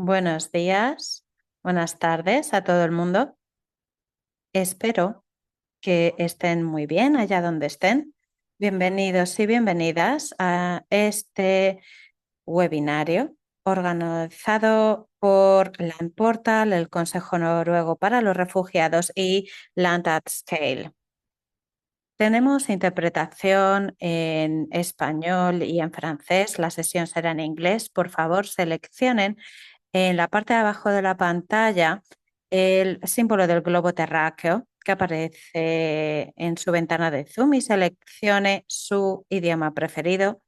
Buenos días, buenas tardes a todo el mundo. Espero que estén muy bien allá donde estén. Bienvenidos y bienvenidas a este webinario organizado por Land Portal, el Consejo Noruego para los Refugiados y Land at Scale. Tenemos interpretación en español y en francés. La sesión será en inglés. Por favor, seleccionen en la parte de abajo de la pantalla el símbolo del globo terráqueo que aparece en su ventana de Zoom y seleccione su idioma preferido.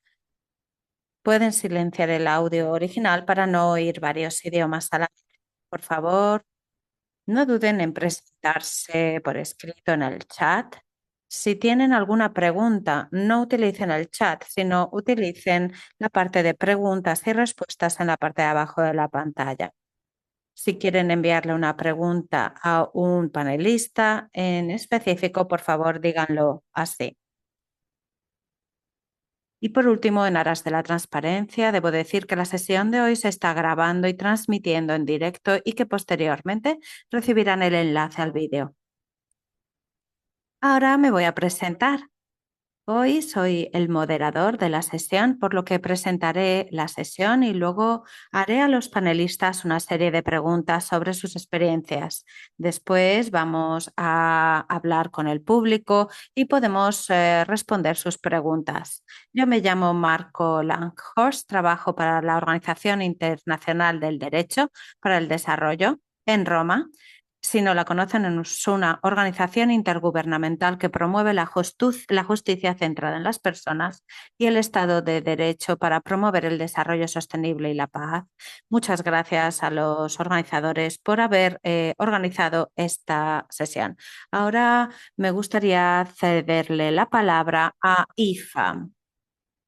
Pueden silenciar el audio original para no oír varios idiomas a la vez. Por favor, no duden en presentarse por escrito en el chat. Si tienen alguna pregunta, no utilicen el chat, sino utilicen la parte de preguntas y respuestas en la parte de abajo de la pantalla. Si quieren enviarle una pregunta a un panelista en específico, por favor, díganlo así. Y por último, en aras de la transparencia, debo decir que la sesión de hoy se está grabando y transmitiendo en directo y que posteriormente recibirán el enlace al vídeo. Ahora me voy a presentar. Hoy soy el moderador de la sesión, por lo que presentaré la sesión y luego haré a los panelistas una serie de preguntas sobre sus experiencias. Después vamos a hablar con el público y podemos responder sus preguntas. Yo me llamo Marco Langhorst, trabajo para la Organización Internacional del Derecho para el Desarrollo en Roma. Si no la conocen, es una organización intergubernamental que promueve la justicia centrada en las personas y el Estado de Derecho para promover el desarrollo sostenible y la paz. Muchas gracias a los organizadores por haber organizado esta sesión. Ahora me gustaría cederle la palabra a IFA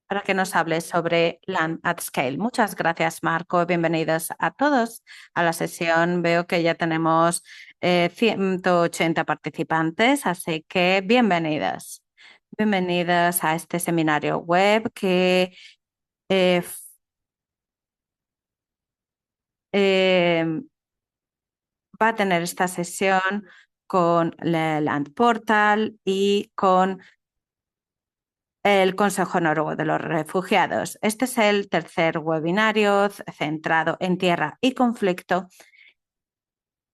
para que nos hable sobre Land at Scale. Muchas gracias, Marco. Bienvenidos a todos a la sesión. Veo que ya tenemos 180 participantes, así que bienvenidas. Bienvenidas a este seminario web que eh, eh, va a tener esta sesión con la Land Portal y con el Consejo Noruego de los Refugiados. Este es el tercer webinario centrado en tierra y conflicto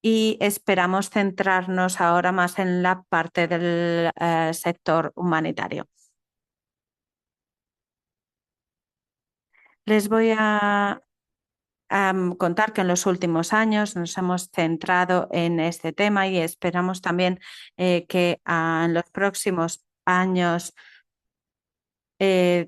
y esperamos centrarnos ahora más en la parte del sector humanitario. Les voy a contar que en los últimos años nos hemos centrado en este tema y esperamos también que en los próximos años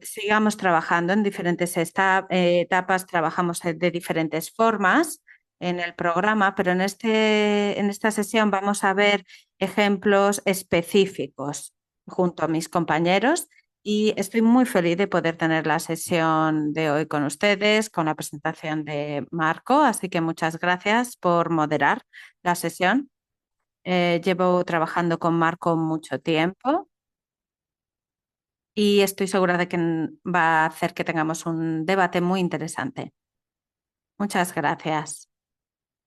sigamos trabajando en diferentes etapas, trabajamos de diferentes formas en el programa, pero en esta sesión vamos a ver ejemplos específicos junto a mis compañeros y estoy muy feliz de poder tener la sesión de hoy con ustedes, con la presentación de Marco, así que muchas gracias por moderar la sesión. Llevo trabajando con Marco mucho tiempo y estoy segura de que va a hacer que tengamos un debate muy interesante. Muchas gracias,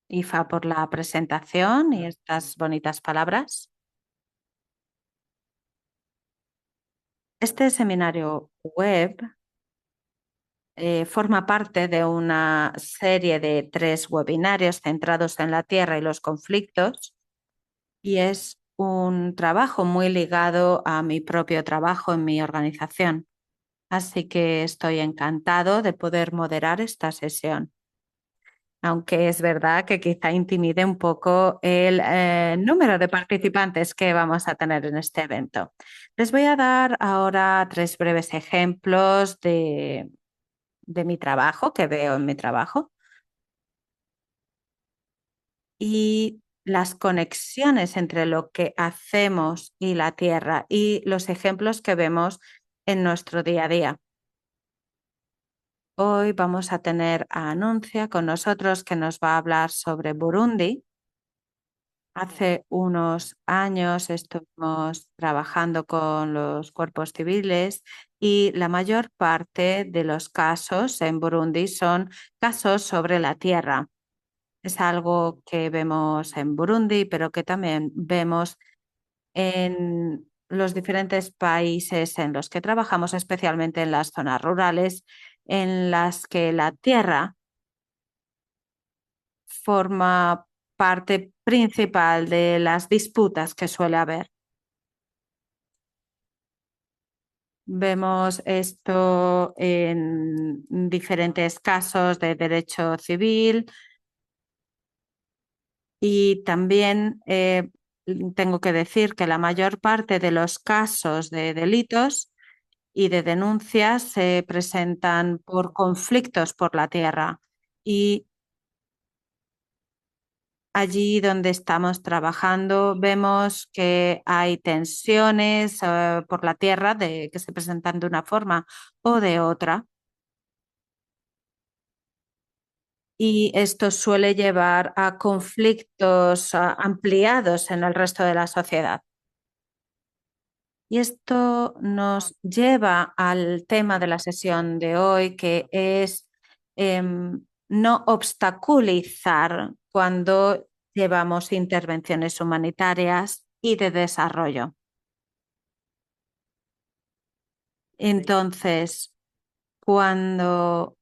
Ifa, por la presentación y estas bonitas palabras. Este seminario web forma parte de una serie de 3 webinarios centrados en la tierra y los conflictos y es un trabajo muy ligado a mi propio trabajo en mi organización. Así que estoy encantado de poder moderar esta sesión. Aunque es verdad que quizá intimide un poco el número de participantes que vamos a tener en este evento. Les voy a dar ahora 3 breves ejemplos de mi trabajo, que veo en mi trabajo, y las conexiones entre lo que hacemos y la Tierra y los ejemplos que vemos en nuestro día a día. Hoy vamos a tener a Anuncia con nosotros que nos va a hablar sobre Burundi. Hace unos años estuvimos trabajando con los cuerpos civiles y la mayor parte de los casos en Burundi son casos sobre la tierra. Es algo que vemos en Burundi, pero que también vemos en los diferentes países en los que trabajamos, especialmente en las zonas rurales, en las que la tierra forma parte principal de las disputas que suele haber. Vemos esto en diferentes casos de derecho civil y también tengo que decir que la mayor parte de los casos de delitos y de denuncias se presentan por conflictos por la tierra. Y allí donde estamos trabajando vemos que hay tensiones por la tierra que se presentan de una forma o de otra. Y esto suele llevar a conflictos ampliados en el resto de la sociedad. Y esto nos lleva al tema de la sesión de hoy, que es no obstaculizar cuando llevamos intervenciones humanitarias y de desarrollo. Entonces, cuando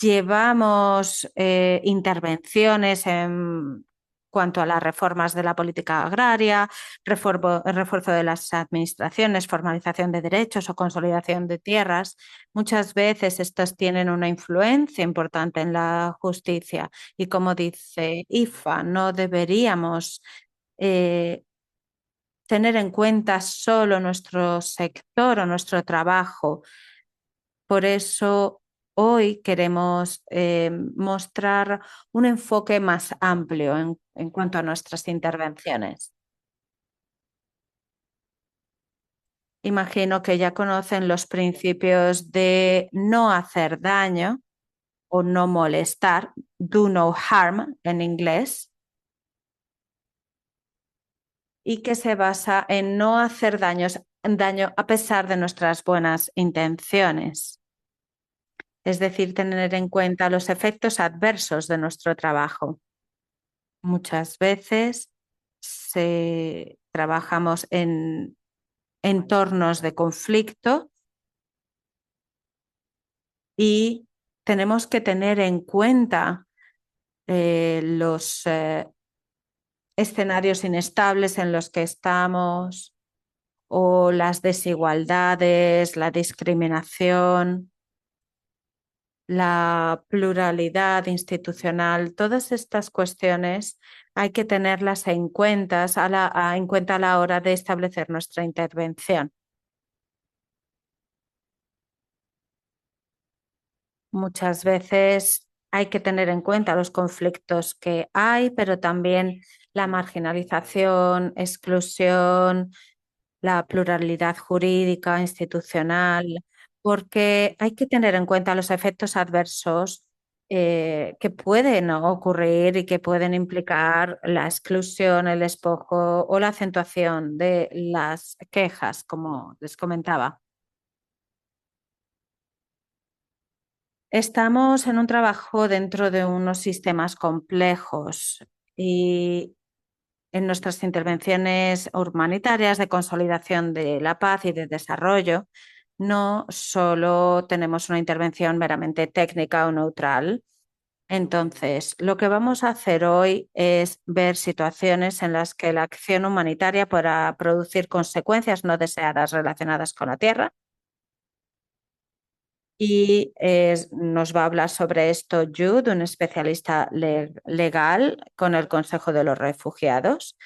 llevamos intervenciones en cuanto a las reformas de la política agraria, refuerzo de las administraciones, formalización de derechos o consolidación de tierras. Muchas veces estos tienen una influencia importante en la justicia y, como dice IFA, no deberíamos tener en cuenta solo nuestro sector o nuestro trabajo. Por eso hoy queremos mostrar un enfoque más amplio en cuanto a nuestras intervenciones. Imagino que ya conocen los principios de no hacer daño o no molestar, do no harm en inglés, y que se basa en no hacer daño a pesar de nuestras buenas intenciones. Es decir, tener en cuenta los efectos adversos de nuestro trabajo. Muchas veces trabajamos en entornos de conflicto y tenemos que tener en cuenta los escenarios inestables en los que estamos o las desigualdades, la discriminación, la pluralidad institucional. Todas estas cuestiones hay que tenerlas en cuenta en cuenta a la hora de establecer nuestra intervención. Muchas veces hay que tener en cuenta los conflictos que hay, pero también la marginalización, exclusión, la pluralidad jurídica, institucional, porque hay que tener en cuenta los efectos adversos que pueden ocurrir y que pueden implicar la exclusión, el despojo o la acentuación de las quejas, como les comentaba. Estamos en un trabajo dentro de unos sistemas complejos y en nuestras intervenciones humanitarias de consolidación de la paz y de desarrollo, no solo tenemos una intervención meramente técnica o neutral. Entonces, lo que vamos a hacer hoy es ver situaciones en las que la acción humanitaria podrá producir consecuencias no deseadas relacionadas con la tierra. Y nos va a hablar sobre esto Jude, un especialista legal con el Consejo de los Refugiados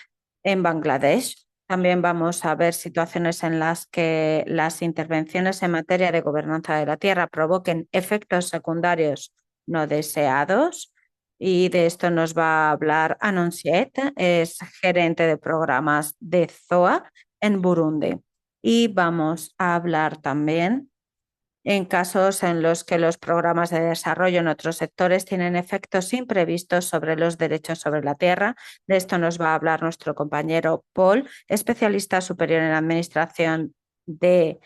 en Bangladesh. También vamos a ver situaciones en las que las intervenciones en materia de gobernanza de la tierra provoquen efectos secundarios no deseados. Y de esto nos va a hablar Anonsiet, es gerente de programas de ZOA en Burundi. Y vamos a hablar también en casos en los que los programas de desarrollo en otros sectores tienen efectos imprevistos sobre los derechos sobre la tierra. De esto nos va a hablar nuestro compañero Paul, especialista superior en administración de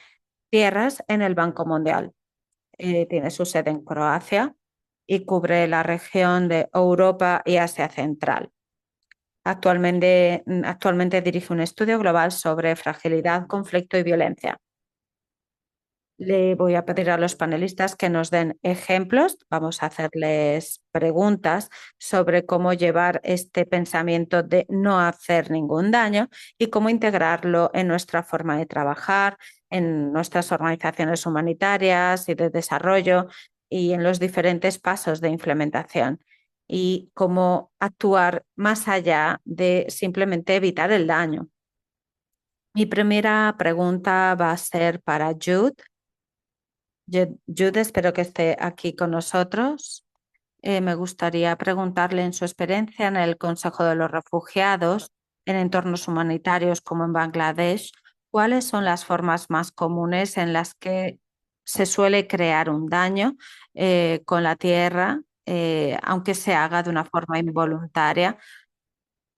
tierras en el Banco Mundial. Tiene su sede en Croacia y cubre la región de Europa y Asia Central. Actualmente dirige un estudio global sobre fragilidad, conflicto y violencia. Le voy a pedir a los panelistas que nos den ejemplos. Vamos a hacerles preguntas sobre cómo llevar este pensamiento de no hacer ningún daño y cómo integrarlo en nuestra forma de trabajar, en nuestras organizaciones humanitarias y de desarrollo y en los diferentes pasos de implementación y cómo actuar más allá de simplemente evitar el daño. Mi primera pregunta va a ser para Jude. Jude, espero que esté aquí con nosotros. Me gustaría preguntarle en su experiencia en el Consejo de los Refugiados, en entornos humanitarios como en Bangladesh, ¿cuáles son las formas más comunes en las que se suele crear un daño con la tierra, aunque se haga de una forma involuntaria?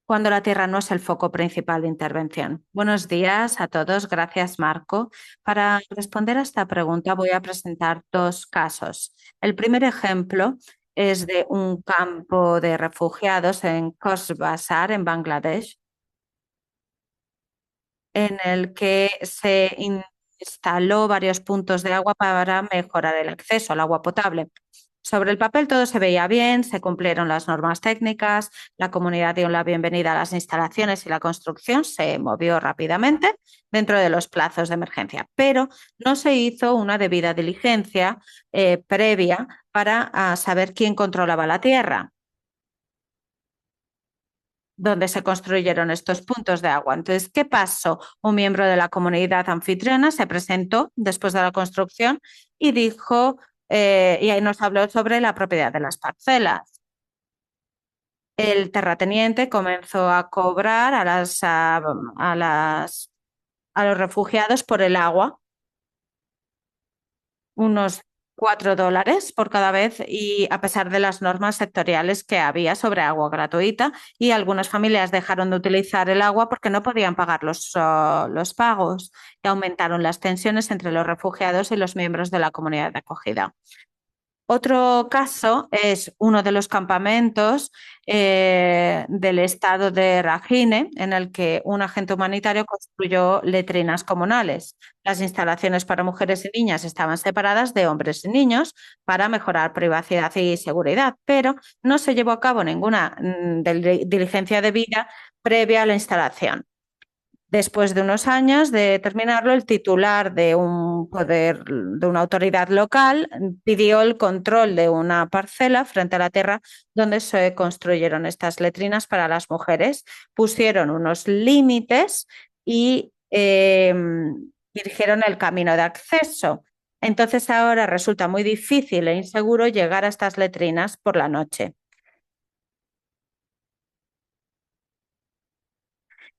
Cuando la tierra no es el foco principal de intervención. Buenos días a todos. Gracias, Marco. Para responder a esta pregunta voy a presentar dos casos. El primer ejemplo es de un campo de refugiados en Cox's Bazar, en Bangladesh, en el que se instaló varios puntos de agua para mejorar el acceso al agua potable. Sobre el papel todo se veía bien, se cumplieron las normas técnicas, la comunidad dio la bienvenida a las instalaciones y la construcción se movió rápidamente dentro de los plazos de emergencia, pero no se hizo una debida diligencia previa para saber quién controlaba la tierra donde se construyeron estos puntos de agua. Entonces, ¿qué pasó? Un miembro de la comunidad anfitriona se presentó después de la construcción y dijo, y ahí nos habló sobre la propiedad de las parcelas. El terrateniente comenzó a cobrar a los refugiados por el agua unos $4 por cada vez y a pesar de las normas sectoriales que había sobre agua gratuita y algunas familias dejaron de utilizar el agua porque no podían pagar los pagos y aumentaron las tensiones entre los refugiados y los miembros de la comunidad de acogida. Otro caso es uno de los campamentos del estado de Rakhine, en el que un agente humanitario construyó letrinas comunales. Las instalaciones para mujeres y niñas estaban separadas de hombres y niños para mejorar privacidad y seguridad, pero no se llevó a cabo ninguna diligencia debida previa a la instalación. Después de unos años de terminarlo, el titular de un poder, de una autoridad local, pidió el control de una parcela frente a la tierra donde se construyeron estas letrinas para las mujeres. Pusieron unos límites y dirigieron el camino de acceso. Entonces ahora resulta muy difícil e inseguro llegar a estas letrinas por la noche.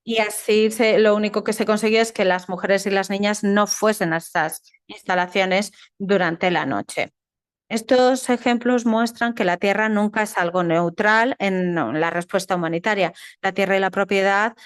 Y así lo único que se consiguió es que las mujeres y las niñas no fuesen a estas instalaciones durante la noche. Estos ejemplos muestran que la tierra nunca es algo neutral en la respuesta humanitaria. La tierra y la propiedad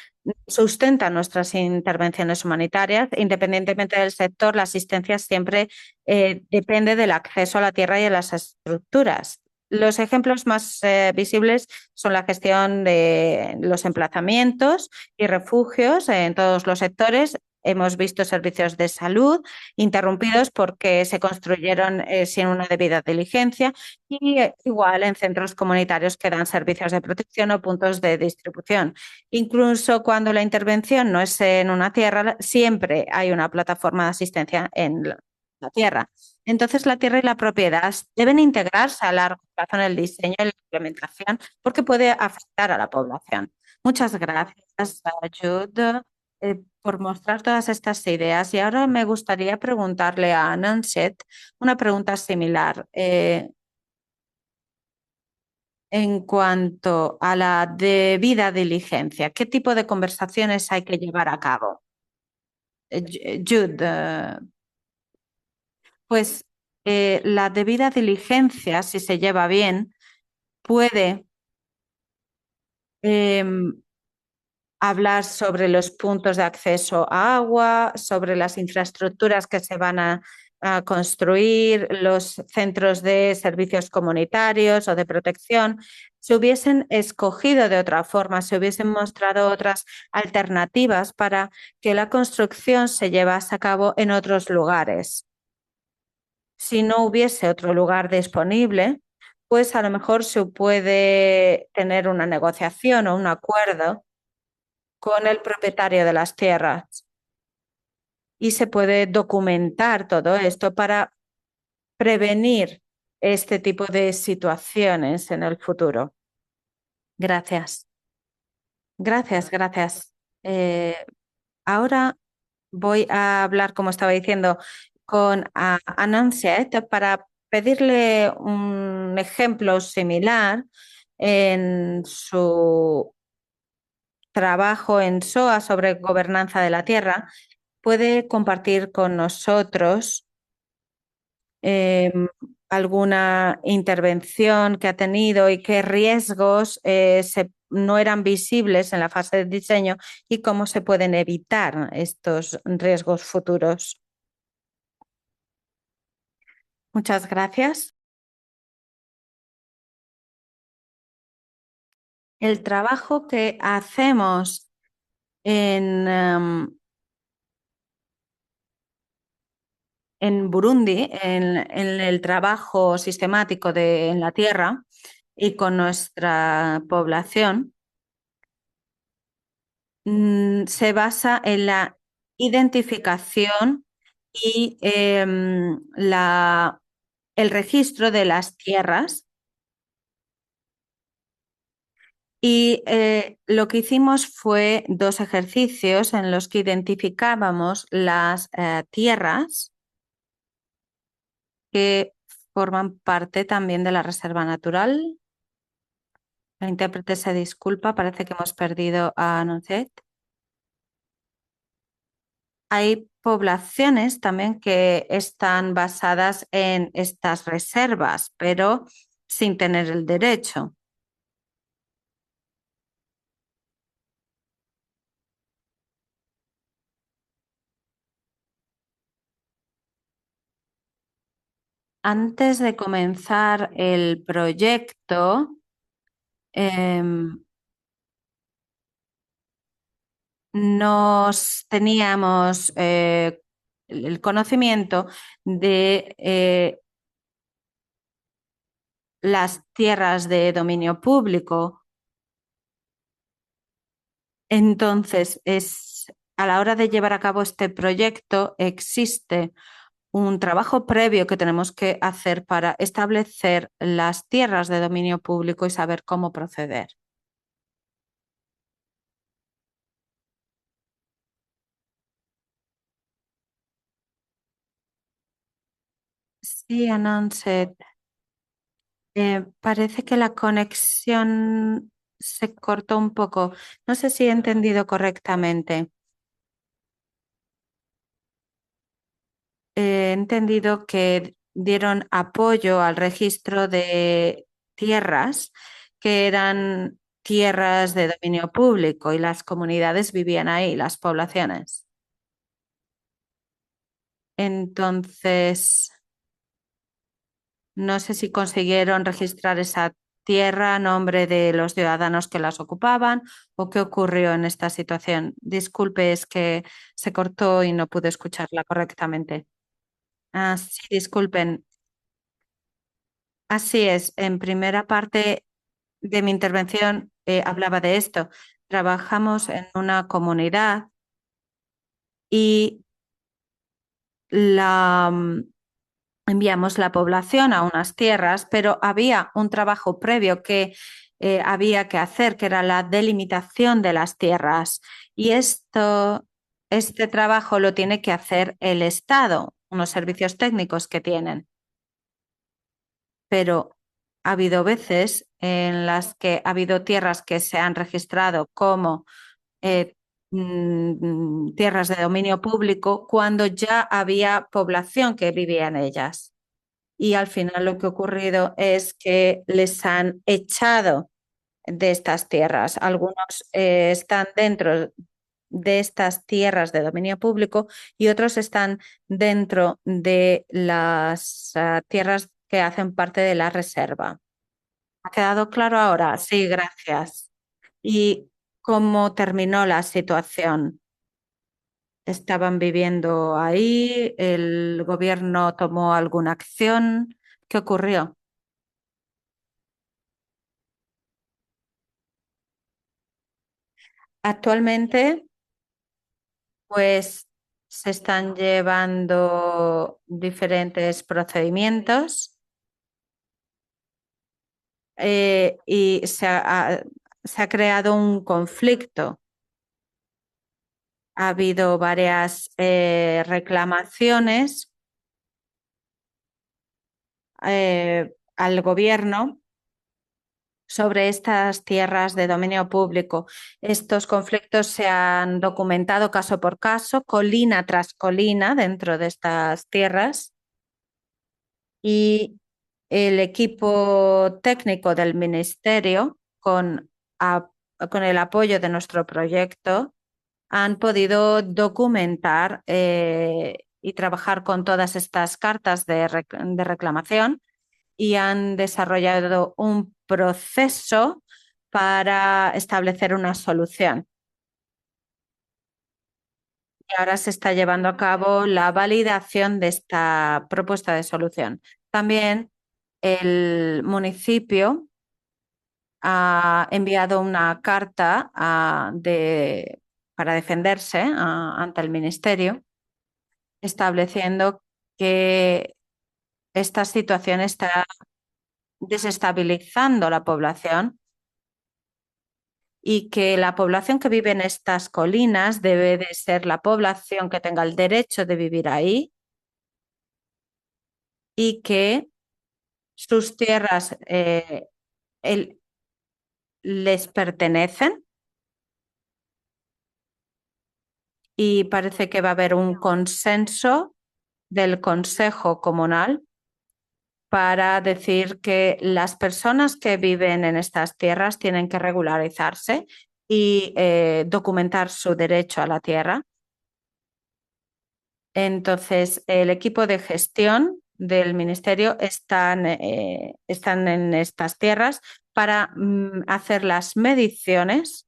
sustentan nuestras intervenciones humanitarias. Independientemente del sector, la asistencia siempre depende del acceso a la tierra y a las estructuras. Los ejemplos más visibles son la gestión de los emplazamientos y refugios en todos los sectores. Hemos visto servicios de salud interrumpidos porque se construyeron sin una debida diligencia y igual en centros comunitarios que dan servicios de protección o puntos de distribución. Incluso cuando la intervención no es en una tierra, siempre hay una plataforma de asistencia en la tierra. Entonces, la tierra y la propiedad deben integrarse a largo plazo en el diseño y la implementación porque puede afectar a la población. Muchas gracias, Jude, por mostrar todas estas ideas. Y ahora me gustaría preguntarle a Nanset una pregunta similar. En cuanto a la debida diligencia, ¿qué tipo de conversaciones hay que llevar a cabo? Jude, pues la debida diligencia, si se lleva bien, puede em, hablar sobre los puntos de acceso a agua, sobre las infraestructuras que se van a a construir los centros de servicios comunitarios o de protección, se hubiesen escogido de otra forma, se hubiesen mostrado otras alternativas para que la construcción se llevase a cabo en otros lugares. Si no hubiese otro lugar disponible, pues a lo mejor se puede tener una negociación o un acuerdo con el propietario de las tierras y se puede documentar todo esto para prevenir este tipo de situaciones en el futuro. Gracias. Gracias. Eh, Ahora voy a hablar, como estaba diciendo, con Anansiet para pedirle un ejemplo similar en su trabajo en SOA sobre gobernanza de la tierra. Puede compartir con nosotros eh, alguna intervención que ha tenido y qué riesgos no eran visibles en la fase de diseño y cómo se pueden evitar estos riesgos futuros. Muchas gracias. El trabajo que hacemos en Burundi, en el trabajo sistemático en la tierra y con nuestra población, se basa en la identificación y el registro de las tierras. Y lo que hicimos fue dos ejercicios en los que identificábamos las tierras que forman parte también de la reserva natural. La intérprete se disculpa, parece que hemos perdido a Nocet. Hay poblaciones también que están basadas en estas reservas, pero sin tener el derecho. Antes de comenzar el proyecto, em, nos teníamos el conocimiento de las tierras de dominio público. Entonces, a la hora de llevar a cabo este proyecto, existe un trabajo previo que tenemos que hacer para establecer las tierras de dominio público y saber cómo proceder. Sí, Anonset. Parece que la conexión se cortó un poco. No sé si he entendido correctamente. He entendido que dieron apoyo al registro de tierras que eran tierras de dominio público y las comunidades vivían ahí, las poblaciones. Entonces, no sé si consiguieron registrar esa tierra a nombre de los ciudadanos que las ocupaban o qué ocurrió en esta situación. Disculpe, es que se cortó y no pude escucharla correctamente. Ah, sí, disculpen. Así es, en primera parte de mi intervención hablaba de esto. Trabajamos en una comunidad y la enviamos la población a unas tierras, pero había un trabajo previo que había que hacer, que era la delimitación de las tierras. Y este trabajo lo tiene que hacer el Estado, unos servicios técnicos que tienen. Pero ha habido veces en las que ha habido tierras que se han registrado como eh, tierras de dominio público cuando ya había población que vivía en ellas. Y al final lo que ha ocurrido es que les han echado de estas tierras. Algunos están dentro de estas tierras de dominio público y otros están dentro de las tierras que hacen parte de la reserva. ¿Ha quedado claro ahora? Sí, gracias. ¿Y cómo terminó la situación? ¿Estaban viviendo ahí? ¿El gobierno tomó alguna acción? ¿Qué ocurrió? Actualmente, pues se están llevando diferentes procedimientos y se ha creado un conflicto. Ha habido varias reclamaciones al gobierno sobre estas tierras de dominio público. Estos conflictos se han documentado caso por caso, colina tras colina dentro de estas tierras y el equipo técnico del ministerio, con el apoyo de nuestro proyecto, han podido documentar y trabajar con todas estas cartas de reclamación y han desarrollado un proceso para establecer una solución. Y ahora se está llevando a cabo la validación de esta propuesta de solución. También el municipio ha enviado una carta para defenderse ante el ministerio, estableciendo que esta situación está desestabilizando la población y que la población que vive en estas colinas debe de ser la población que tenga el derecho de vivir ahí y que sus tierras el- les pertenecen y parece que va a haber un consenso del Consejo Comunal para decir que las personas que viven en estas tierras tienen que regularizarse y documentar su derecho a la tierra. Entonces, el equipo de gestión del ministerio están en estas tierras para hacer las mediciones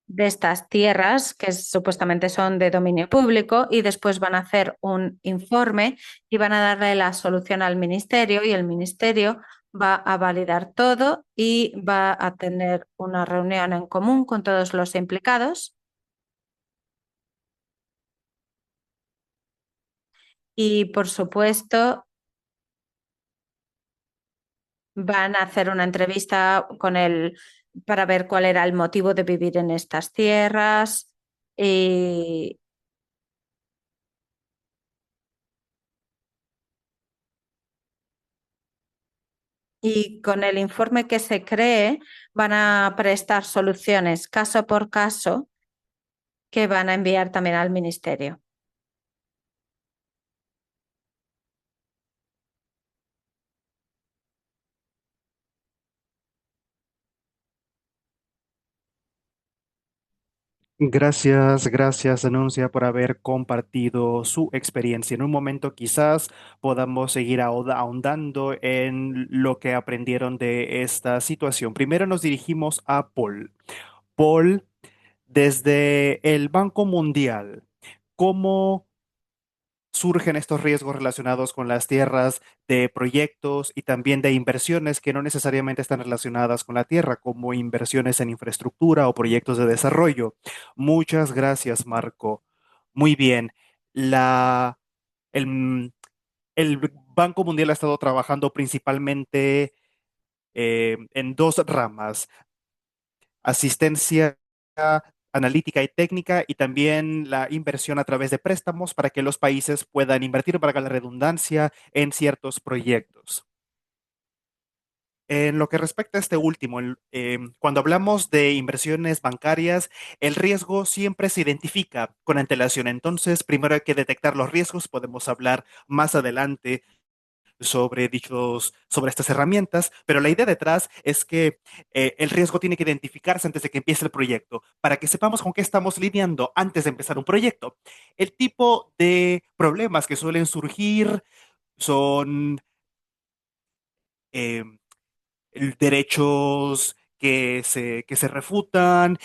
de estas tierras que supuestamente son de dominio público y después van a hacer un informe y van a darle la solución al ministerio y el ministerio va a validar todo y va a tener una reunión en común con todos los implicados y, por supuesto, van a hacer una entrevista con él para ver cuál era el motivo de vivir en estas tierras y, y con el informe que se cree van a prestar soluciones caso por caso que van a enviar también al ministerio. Gracias, gracias, Anuncia, por haber compartido su experiencia. En un momento quizás podamos seguir ahondando en lo que aprendieron de esta situación. Primero nos dirigimos a Paul. Paul, desde el Banco Mundial, ¿cómo surgen estos riesgos relacionados con las tierras de proyectos y también de inversiones que no necesariamente están relacionadas con la tierra, como inversiones en infraestructura o proyectos de desarrollo? Muchas gracias, Marco. Muy bien. La, el, el Banco Mundial ha estado trabajando principalmente en dos ramas: asistencia analítica y técnica y también la inversión a través de préstamos para que los países puedan invertir, para la redundancia, en ciertos proyectos. En lo que respecta a este último, cuando hablamos de inversiones bancarias, el riesgo siempre se identifica con antelación. Entonces, primero hay que detectar los riesgos. Podemos hablar más adelante sobre estas herramientas, pero la idea detrás es que el riesgo tiene que identificarse antes de que empiece el proyecto, para que sepamos con qué estamos lidiando antes de empezar un proyecto. El tipo de problemas que suelen surgir son eh, derechos que se refutan,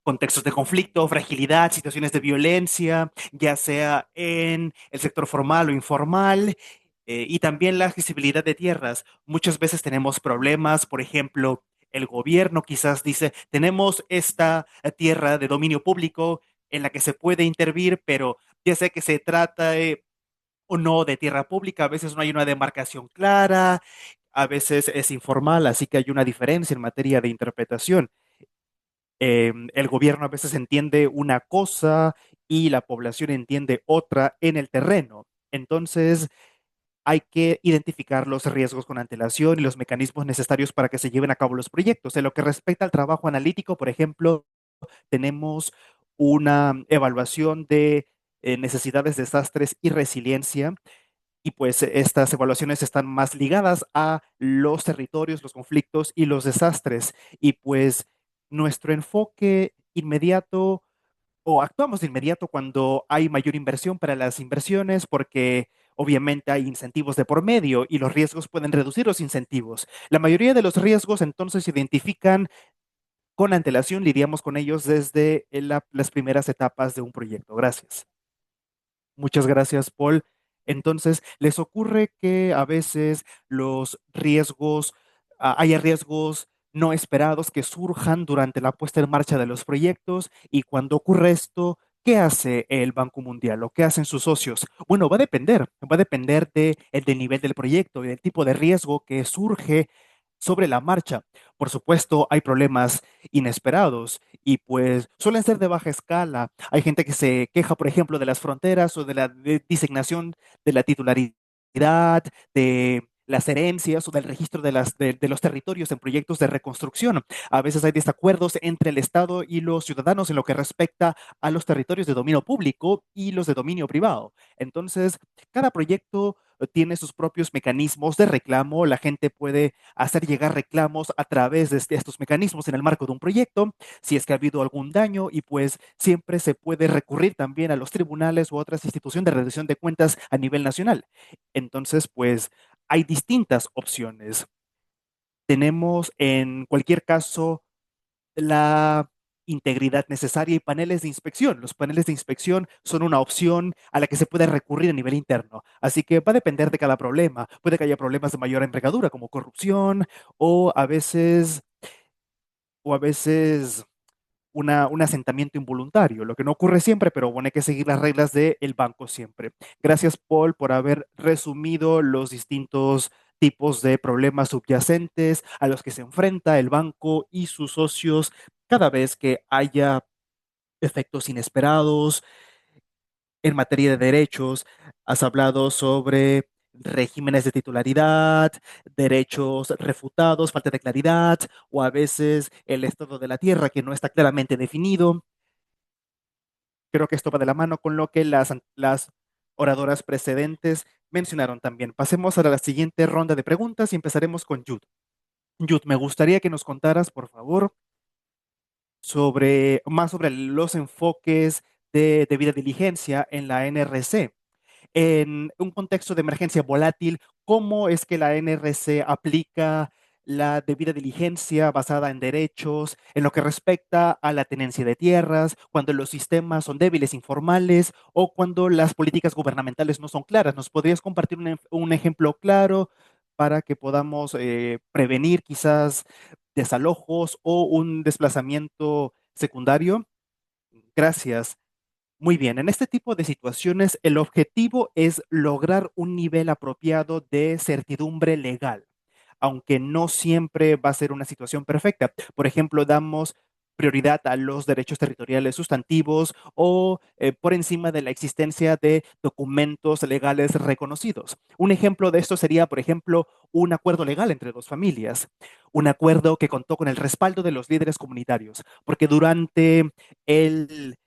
contextos de conflicto, fragilidad, situaciones de violencia, ya sea en el sector formal o informal, y también la accesibilidad de tierras. Muchas veces tenemos problemas, por ejemplo, el gobierno quizás dice, tenemos esta tierra de dominio público en la que se puede intervenir, pero ya sea que se trata o no de tierra pública, a veces no hay una demarcación clara, a veces es informal, así que hay una diferencia en materia de interpretación. El gobierno a veces entiende una cosa y la población entiende otra en el terreno. Entonces, hay que identificar los riesgos con antelación y los mecanismos necesarios para que se lleven a cabo los proyectos. En lo que respecta al trabajo analítico, por ejemplo, tenemos una evaluación de necesidades, desastres y resiliencia, y pues estas evaluaciones están más ligadas a los territorios, los conflictos y los desastres. Y pues nuestro enfoque inmediato, o actuamos de inmediato cuando hay mayor inversión para las inversiones, porque obviamente hay incentivos de por medio y los riesgos pueden reducir los incentivos. La mayoría de los riesgos entonces se identifican con antelación, lidiamos con ellos desde las primeras etapas de un proyecto. Gracias. Muchas gracias, Paul. Entonces, ¿les ocurre que a veces los riesgos, haya riesgos no esperados que surjan durante la puesta en marcha de los proyectos? Y cuando ocurre esto, ¿qué hace el Banco Mundial o qué hacen sus socios? Bueno, va a depender del nivel del proyecto y del tipo de riesgo que surge sobre la marcha. Por supuesto, hay problemas inesperados y pues suelen ser de baja escala. Hay gente que se queja, por ejemplo, de las fronteras o de la designación de la titularidad, de las herencias o del registro de los territorios en proyectos de reconstrucción. A veces hay desacuerdos entre el Estado y los ciudadanos en lo que respecta a los territorios de dominio público y los de dominio privado. Entonces, cada proyecto tiene sus propios mecanismos de reclamo. La gente puede hacer llegar reclamos a través de estos mecanismos en el marco de un proyecto, si es que ha habido algún daño, y pues siempre se puede recurrir también a los tribunales u otras instituciones de rendición de cuentas a nivel nacional. Entonces, pues hay distintas opciones. Tenemos en cualquier caso la integridad necesaria y paneles de inspección. Los paneles de inspección son una opción a la que se puede recurrir a nivel interno. Así que va a depender de cada problema. Puede que haya problemas de mayor envergadura como corrupción o a veces, o a veces un asentamiento involuntario, lo que no ocurre siempre, pero bueno, hay que seguir las reglas del banco siempre. Gracias, Paul, por haber resumido los distintos tipos de problemas subyacentes a los que se enfrenta el banco y sus socios cada vez que haya efectos inesperados en materia de derechos. Has hablado sobre regímenes de titularidad, derechos refutados, falta de claridad, o a veces el estado de la tierra que no está claramente definido. Creo que esto va de la mano con lo que las oradoras precedentes mencionaron también. Pasemos a la siguiente ronda de preguntas y empezaremos con Jude. Jude, me gustaría que nos contaras, por favor, más sobre los enfoques de debida diligencia en la NRC. En un contexto de emergencia volátil, ¿cómo es que la NRC aplica la debida diligencia basada en derechos, en lo que respecta a la tenencia de tierras, cuando los sistemas son débiles, informales, o cuando las políticas gubernamentales no son claras? ¿Nos podrías compartir un ejemplo claro para que podamos prevenir quizás desalojos o un desplazamiento secundario? Gracias. Muy bien, en este tipo de situaciones el objetivo es lograr un nivel apropiado de certidumbre legal, aunque no siempre va a ser una situación perfecta. Por ejemplo, damos prioridad a los derechos territoriales sustantivos o por encima de la existencia de documentos legales reconocidos. Un ejemplo de esto sería, por ejemplo, un acuerdo legal entre dos familias, un acuerdo que contó con el respaldo de los líderes comunitarios, porque durante el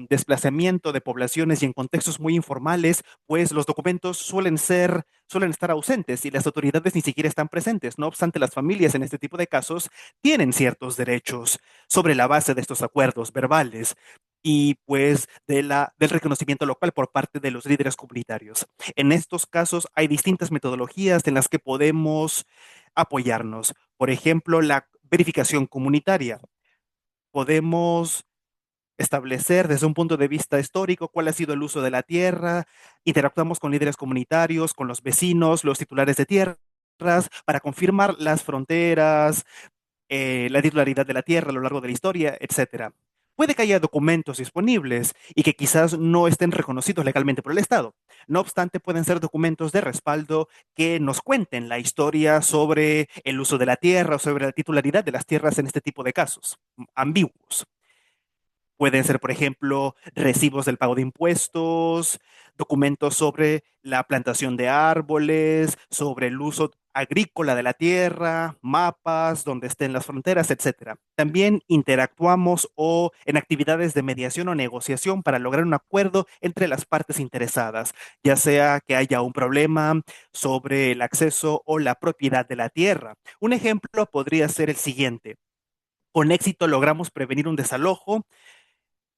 desplazamiento de poblaciones y en contextos muy informales, pues los documentos suelen ser suelen estar ausentes y las autoridades ni siquiera están presentes. No obstante, las familias en este tipo de casos tienen ciertos derechos sobre la base de estos acuerdos verbales y pues del reconocimiento local por parte de los líderes comunitarios. En estos casos hay distintas metodologías en las que podemos apoyarnos. Por ejemplo, la verificación comunitaria. Podemos establecer desde un punto de vista histórico cuál ha sido el uso de la tierra, interactuamos con líderes comunitarios, con los vecinos, los titulares de tierras, para confirmar las fronteras, la titularidad de la tierra a lo largo de la historia, etcétera. Puede que haya documentos disponibles y que quizás no estén reconocidos legalmente por el Estado. No obstante, pueden ser documentos de respaldo que nos cuenten la historia sobre el uso de la tierra o sobre la titularidad de las tierras en este tipo de casos ambiguos. Pueden ser, por ejemplo, recibos del pago de impuestos, documentos sobre la plantación de árboles, sobre el uso agrícola de la tierra, mapas donde estén las fronteras, etcétera. También interactuamos o en actividades de mediación o negociación para lograr un acuerdo entre las partes interesadas, ya sea que haya un problema sobre el acceso o la propiedad de la tierra. Un ejemplo podría ser el siguiente. Con éxito logramos prevenir un desalojo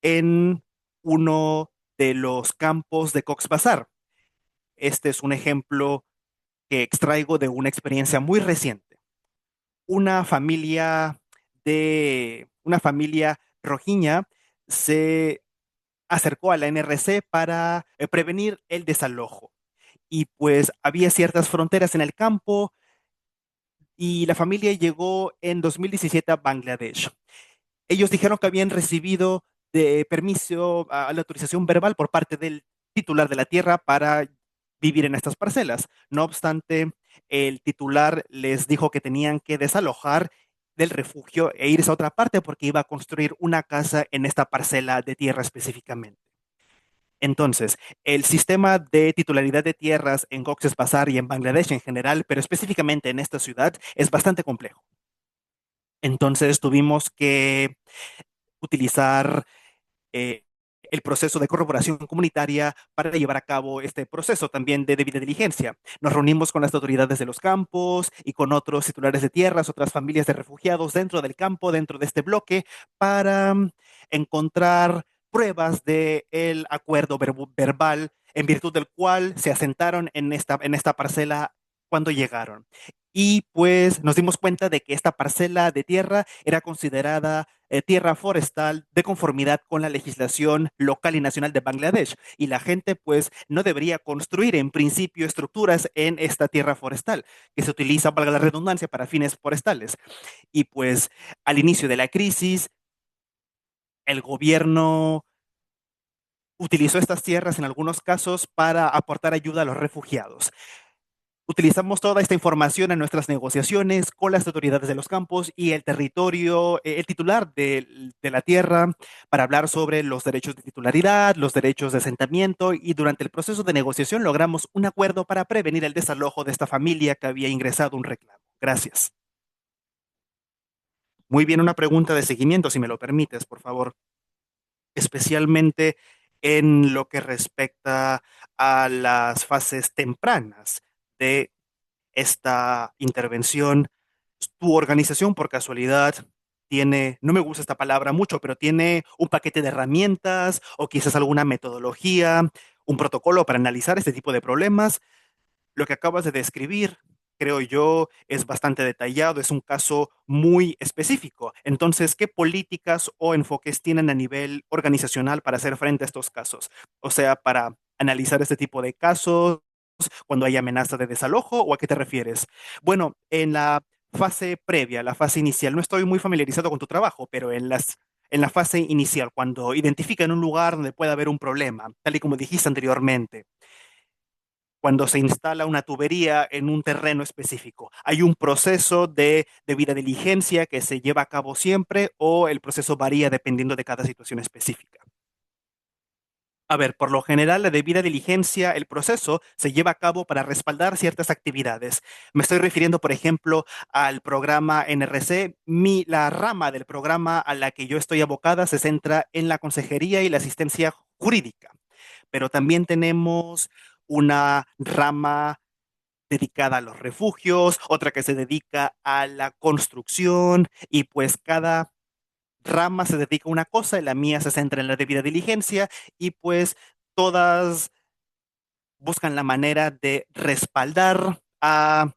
en uno de los campos de Cox's Bazar. Este es un ejemplo que extraigo de una experiencia muy reciente. Una familia una familia rojiña se acercó a la NRC para prevenir el desalojo. Y pues había ciertas fronteras en el campo y la familia llegó en 2017 a Bangladesh. Ellos dijeron que habían recibido de permiso a la autorización verbal por parte del titular de la tierra para vivir en estas parcelas. No obstante, el titular les dijo que tenían que desalojar del refugio e irse a otra parte porque iba a construir una casa en esta parcela de tierra específicamente. Entonces, el sistema de titularidad de tierras en Cox's Bazar y en Bangladesh en general, pero específicamente en esta ciudad, es bastante complejo. Entonces, tuvimos que utilizar eh, el proceso de corroboración comunitaria para llevar a cabo este proceso también de debida diligencia. Nos reunimos con las autoridades de los campos y con otros titulares de tierras, otras familias de refugiados dentro del campo, dentro de este bloque, para encontrar pruebas del acuerdo verbal en virtud del cual se asentaron en esta parcela cuando llegaron. Y pues nos dimos cuenta de que esta parcela de tierra era considerada tierra forestal de conformidad con la legislación local y nacional de Bangladesh. Y la gente pues no debería construir en principio estructuras en esta tierra forestal, que se utiliza, valga la redundancia, para fines forestales. Y pues al inicio de la crisis, el gobierno utilizó estas tierras en algunos casos para aportar ayuda a los refugiados. Utilizamos toda esta información en nuestras negociaciones con las autoridades de los campos y el territorio, el titular de la tierra, para hablar sobre los derechos de titularidad, los derechos de asentamiento y durante el proceso de negociación logramos un acuerdo para prevenir el desalojo de esta familia que había ingresado un reclamo. Gracias. Muy bien, una pregunta de seguimiento, si me lo permites, por favor, especialmente en lo que respecta a las fases tempranas de esta intervención. Tu organización, por casualidad, tiene, no me gusta esta palabra mucho, pero tiene un paquete de herramientas o quizás alguna metodología, un protocolo para analizar este tipo de problemas. Lo que acabas de describir, creo yo, es bastante detallado, es un caso muy específico. Entonces, ¿qué políticas o enfoques tienen a nivel organizacional para hacer frente a estos casos? O sea, para analizar este tipo de casos, cuando hay amenaza de desalojo, ¿o a qué te refieres? Bueno, en la fase previa, la fase inicial, no estoy muy familiarizado con tu trabajo, pero en la fase inicial, cuando identifican un lugar donde puede haber un problema, tal y como dijiste anteriormente, cuando se instala una tubería en un terreno específico. ¿Hay un proceso de debida diligencia que se lleva a cabo siempre o el proceso varía dependiendo de cada situación específica? A ver, por lo general, la debida diligencia, el proceso se lleva a cabo para respaldar ciertas actividades. Me estoy refiriendo, por ejemplo, al programa NRC. La rama del programa a la que yo estoy abocada se centra en la consejería y la asistencia jurídica, pero también tenemos una rama dedicada a los refugios, otra que se dedica a la construcción y pues cada rama se dedica a una cosa y la mía se centra en la debida diligencia y pues todas buscan la manera de respaldar a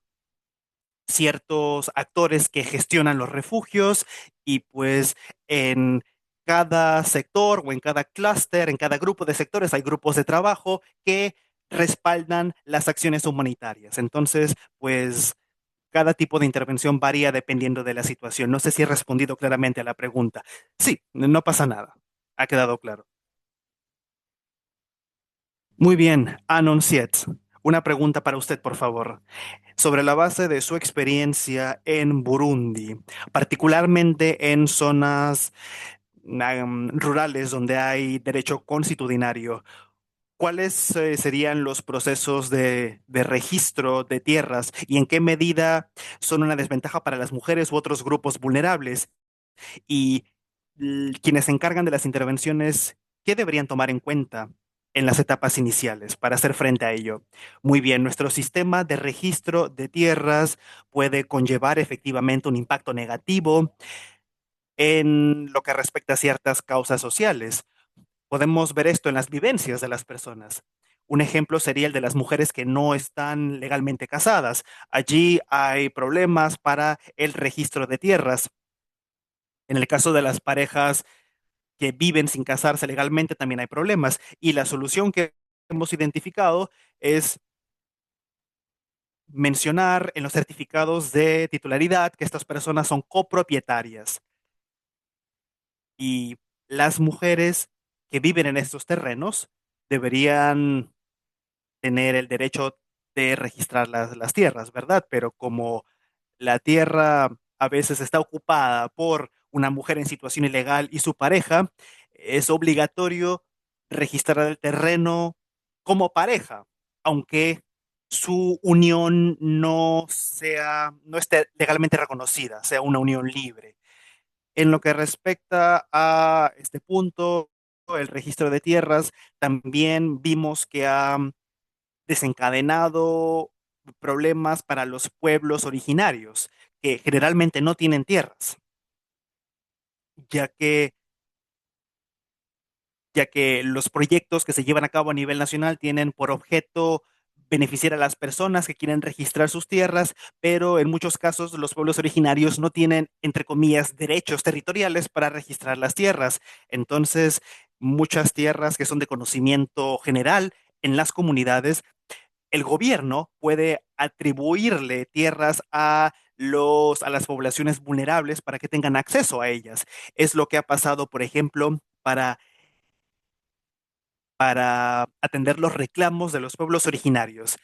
ciertos actores que gestionan los refugios y pues en cada sector o en cada clúster, en cada grupo de sectores hay grupos de trabajo que respaldan las acciones humanitarias. Entonces, pues cada tipo de intervención varía dependiendo de la situación. No sé si he respondido claramente a la pregunta. Sí, no pasa nada. Ha quedado claro. Muy bien, Anunciet. Una pregunta para usted, por favor. Sobre la base de su experiencia en Burundi, particularmente en zonas rurales donde hay derecho constitucionario, ¿cuáles serían los procesos de registro de tierras y en qué medida son una desventaja para las mujeres u otros grupos vulnerables? Y quienes se encargan de las intervenciones, ¿qué deberían tomar en cuenta en las etapas iniciales para hacer frente a ello? Muy bien, nuestro sistema de registro de tierras puede conllevar efectivamente un impacto negativo en lo que respecta a ciertas causas sociales. Podemos ver esto en las vivencias de las personas. Un ejemplo sería el de las mujeres que no están legalmente casadas. Allí hay problemas para el registro de tierras. En el caso de las parejas que viven sin casarse legalmente, también hay problemas. Y la solución que hemos identificado es mencionar en los certificados de titularidad que estas personas son copropietarias y las mujeres que viven en estos terrenos deberían tener el derecho de registrar las tierras, ¿verdad? Pero como la tierra a veces está ocupada por una mujer en situación ilegal y su pareja, es obligatorio registrar el terreno como pareja, aunque su unión no esté legalmente reconocida, sea una unión libre. En lo que respecta a este punto, el registro de tierras, también vimos que ha desencadenado problemas para los pueblos originarios, que generalmente no tienen tierras, ya que, ya que los proyectos que se llevan a cabo a nivel nacional tienen por objeto beneficiar a las personas que quieren registrar sus tierras, pero en muchos casos los pueblos originarios no tienen, entre comillas, derechos territoriales para registrar las tierras. Entonces, muchas tierras que son de conocimiento general en las comunidades el gobierno puede atribuirle tierras a las poblaciones vulnerables para que tengan acceso a ellas. Es lo que ha pasado, por ejemplo, para atender los reclamos de los pueblos originarios.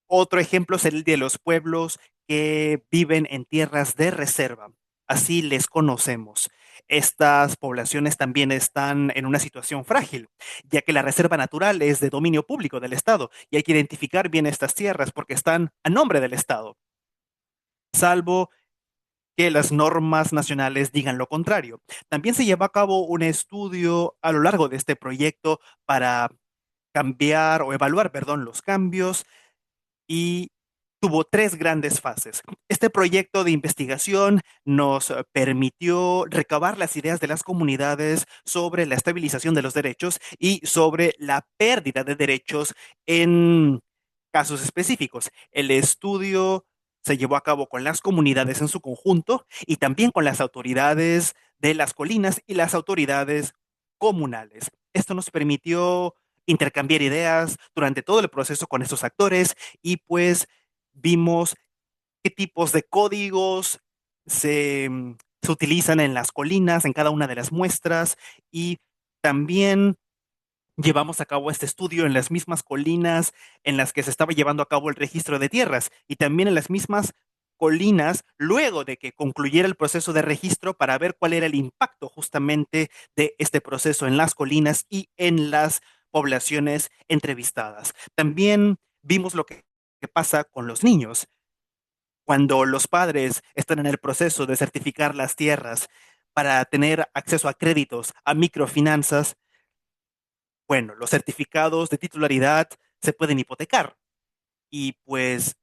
Otro ejemplo es el de los pueblos que viven en tierras de reserva. Así les conocemos. Estas poblaciones también están en una situación frágil, ya que la reserva natural es de dominio público del Estado y hay que identificar bien estas tierras porque están a nombre del Estado, salvo que las normas nacionales digan lo contrario. También se lleva a cabo un estudio a lo largo de este proyecto para cambiar o evaluar, perdón, los cambios y tuvo tres grandes fases. Este proyecto de investigación nos permitió recabar las ideas de las comunidades sobre la estabilización de los derechos y sobre la pérdida de derechos en casos específicos. El estudio se llevó a cabo con las comunidades en su conjunto y también con las autoridades de las colinas y las autoridades comunales. Esto nos permitió intercambiar ideas durante todo el proceso con estos actores y pues vimos qué tipos de códigos se utilizan en las colinas, en cada una de las muestras y también llevamos a cabo este estudio en las mismas colinas en las que se estaba llevando a cabo el registro de tierras y también en las mismas colinas luego de que concluyera el proceso de registro para ver cuál era el impacto justamente de este proceso en las colinas y en las poblaciones entrevistadas. También vimos lo que pasa con los niños. Cuando los padres están en el proceso de certificar las tierras para tener acceso a créditos, a microfinanzas, bueno, los certificados de titularidad se pueden hipotecar y pues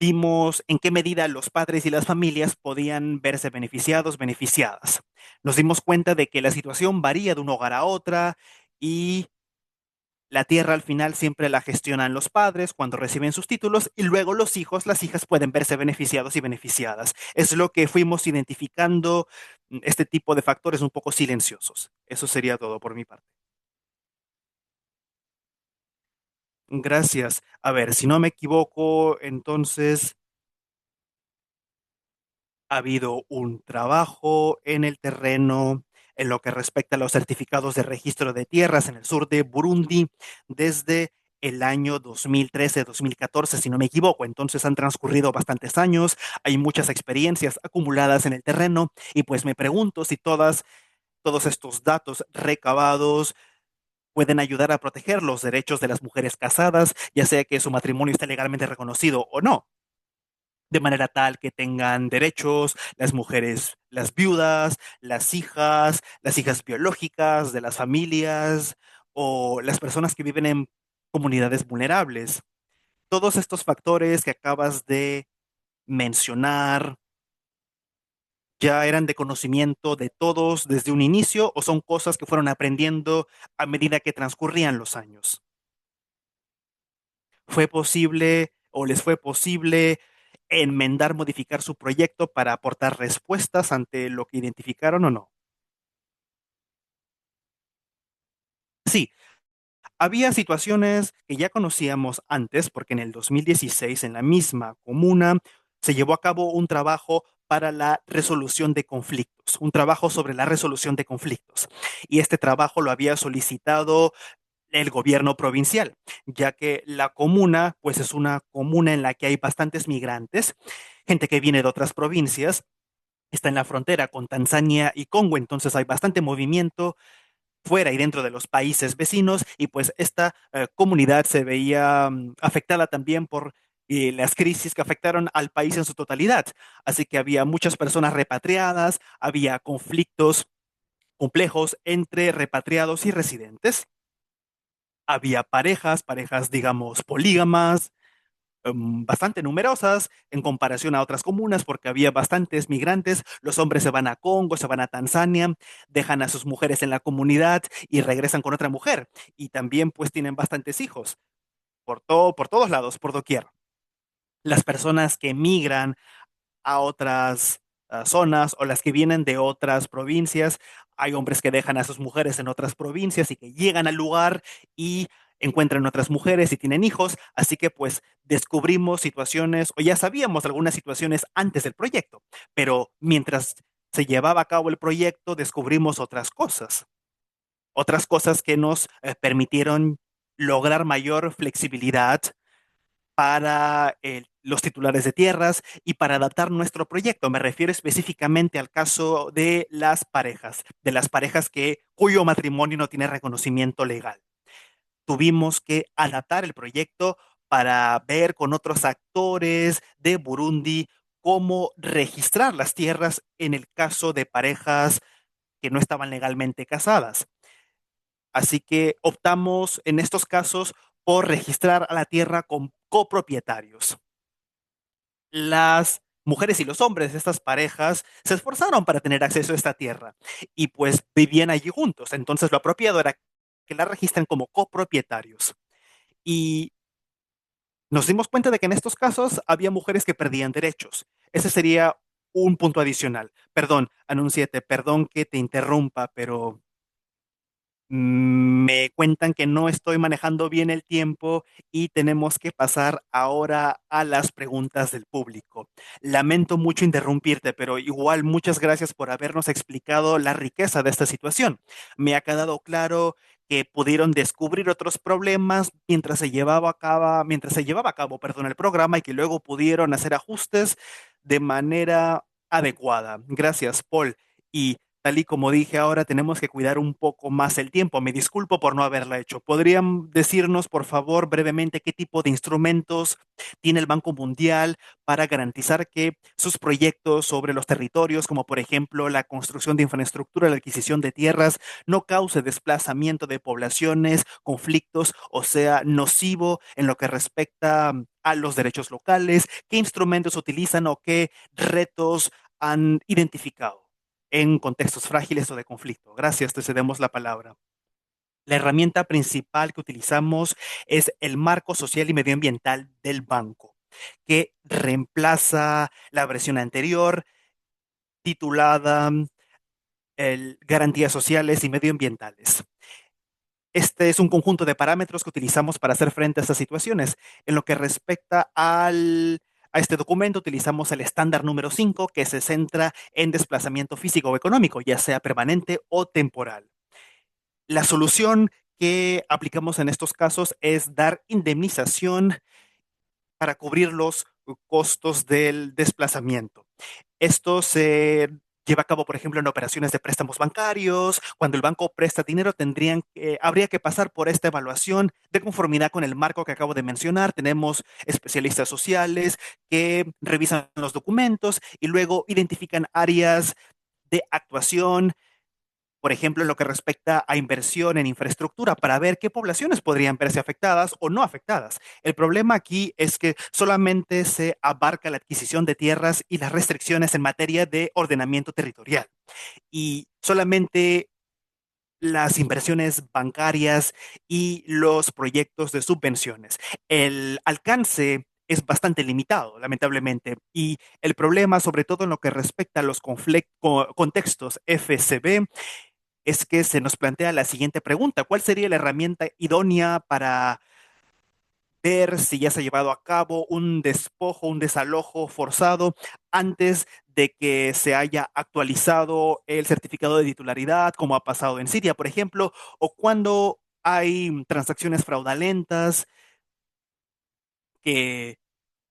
vimos en qué medida los padres y las familias podían verse beneficiados, beneficiadas. Nos dimos cuenta de que la situación varía de un hogar a otra y la tierra al final siempre la gestionan los padres cuando reciben sus títulos y luego los hijos, las hijas pueden verse beneficiados y beneficiadas. Es lo que fuimos identificando, este tipo de factores un poco silenciosos. Eso sería todo por mi parte. Gracias. A ver, si no me equivoco, entonces ha habido un trabajo en el terreno en lo que respecta a los certificados de registro de tierras en el sur de Burundi desde el año 2013-2014, si no me equivoco. Entonces han transcurrido bastantes años, hay muchas experiencias acumuladas en el terreno y pues me pregunto si todos estos datos recabados pueden ayudar a proteger los derechos de las mujeres casadas, ya sea que su matrimonio esté legalmente reconocido o no, de manera tal que tengan derechos las mujeres, las viudas, las hijas biológicas de las familias o las personas que viven en comunidades vulnerables. Todos estos factores que acabas de mencionar ya eran de conocimiento de todos desde un inicio o son cosas que fueron aprendiendo a medida que transcurrían los años. ¿Fue posible o les fue posible enmendar, modificar su proyecto para aportar respuestas ante lo que identificaron o no? Sí, había situaciones que ya conocíamos antes, porque en el 2016 en la misma comuna se llevó a cabo un trabajo para la resolución de conflictos, un trabajo sobre la resolución de conflictos. Y este trabajo lo había solicitado el gobierno provincial, ya que la comuna, pues es una comuna en la que hay bastantes migrantes, gente que viene de otras provincias, está en la frontera con Tanzania y Congo, entonces hay bastante movimiento fuera y dentro de los países vecinos y pues esta comunidad se veía afectada también por las crisis que afectaron al país en su totalidad. Así que había muchas personas repatriadas, había conflictos complejos entre repatriados y residentes. Había parejas, digamos, polígamas, bastante numerosas en comparación a otras comunas, porque había bastantes migrantes. Los hombres se van a Congo, se van a Tanzania, dejan a sus mujeres en la comunidad y regresan con otra mujer. Y también pues tienen bastantes hijos, por todos lados, por doquier. Las personas que migran a otras zonas o las que vienen de otras provincias. Hay hombres que dejan a sus mujeres en otras provincias y que llegan al lugar y encuentran otras mujeres y tienen hijos. Así que pues descubrimos situaciones o ya sabíamos algunas situaciones antes del proyecto, pero mientras se llevaba a cabo el proyecto descubrimos otras cosas que nos permitieron lograr mayor flexibilidad para los titulares de tierras y para adaptar nuestro proyecto. Me refiero específicamente al caso de las parejas cuyo matrimonio no tiene reconocimiento legal. Tuvimos que adaptar el proyecto para ver con otros actores de Burundi cómo registrar las tierras en el caso de parejas que no estaban legalmente casadas. Así que optamos en estos casos por registrar a la tierra con copropietarios. Las mujeres y los hombres de estas parejas se esforzaron para tener acceso a esta tierra y pues vivían allí juntos. Entonces lo apropiado era que la registren como copropietarios. Y nos dimos cuenta de que en estos casos había mujeres que perdían derechos. Ese sería un punto adicional. Perdón, Anunciate, perdón que te interrumpa, pero me cuentan que no estoy manejando bien el tiempo y tenemos que pasar ahora a las preguntas del público. Lamento mucho interrumpirte, pero igual muchas gracias por habernos explicado la riqueza de esta situación. Me ha quedado claro que pudieron descubrir otros problemas mientras se llevaba a cabo, perdón, el programa y que luego pudieron hacer ajustes de manera adecuada. Gracias, Paul. Y Tal y como dije ahora, tenemos que cuidar un poco más el tiempo. Me disculpo por no haberla hecho. ¿Podrían decirnos, por favor, brevemente qué tipo de instrumentos tiene el Banco Mundial para garantizar que sus proyectos sobre los territorios, como por ejemplo la construcción de infraestructura, la adquisición de tierras, no cause desplazamiento de poblaciones, conflictos o sea nocivo en lo que respecta a los derechos locales? ¿Qué instrumentos utilizan o qué retos han identificado en contextos frágiles o de conflicto? Gracias, te cedemos la palabra. La herramienta principal que utilizamos es el marco social y medioambiental del banco, que reemplaza la versión anterior titulada Garantías Sociales y Medioambientales. Este es un conjunto de parámetros que utilizamos para hacer frente a estas situaciones. En lo que respecta a este documento, utilizamos el estándar número 5, que se centra en desplazamiento físico o económico, ya sea permanente o temporal. La solución que aplicamos en estos casos es dar indemnización para cubrir los costos del desplazamiento. Esto se lleva a cabo, por ejemplo, en operaciones de préstamos bancarios. Cuando el banco presta dinero, habría que pasar por esta evaluación de conformidad con el marco que acabo de mencionar. Tenemos especialistas sociales que revisan los documentos y luego identifican áreas de actuación, por ejemplo, en lo que respecta a inversión en infraestructura, para ver qué poblaciones podrían verse afectadas o no afectadas. El problema aquí es que solamente se abarca la adquisición de tierras y las restricciones en materia de ordenamiento territorial. Y solamente las inversiones bancarias y los proyectos de subvenciones. El alcance es bastante limitado, lamentablemente, y el problema, sobre todo en lo que respecta a los contextos FCB, es que se nos plantea la siguiente pregunta: ¿cuál sería la herramienta idónea para ver si ya se ha llevado a cabo un despojo, un desalojo forzado antes de que se haya actualizado el certificado de titularidad, como ha pasado en Siria, por ejemplo, o cuando hay transacciones fraudulentas que,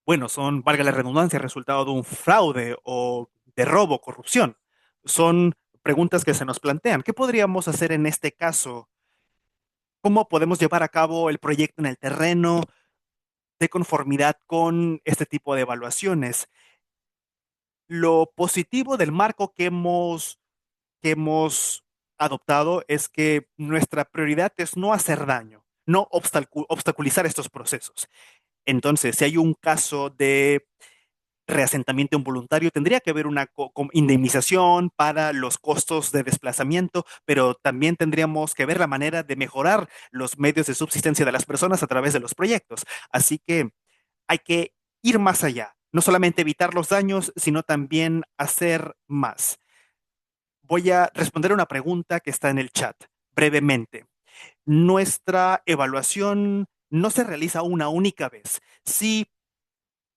bueno, son, valga la redundancia, resultado de un fraude o de robo, corrupción? Son preguntas que se nos plantean. ¿Qué podríamos hacer en este caso? ¿Cómo podemos llevar a cabo el proyecto en el terreno de conformidad con este tipo de evaluaciones? Lo positivo del marco que hemos adoptado es que nuestra prioridad es no hacer daño, no obstaculizar estos procesos. Entonces, si hay un caso de reasentamiento involuntario, tendría que haber una indemnización para los costos de desplazamiento, pero también tendríamos que ver la manera de mejorar los medios de subsistencia de las personas a través de los proyectos. Así que hay que ir más allá, no solamente evitar los daños, sino también hacer más. Voy a responder una pregunta que está en el chat brevemente. Nuestra evaluación no se realiza una única vez. Si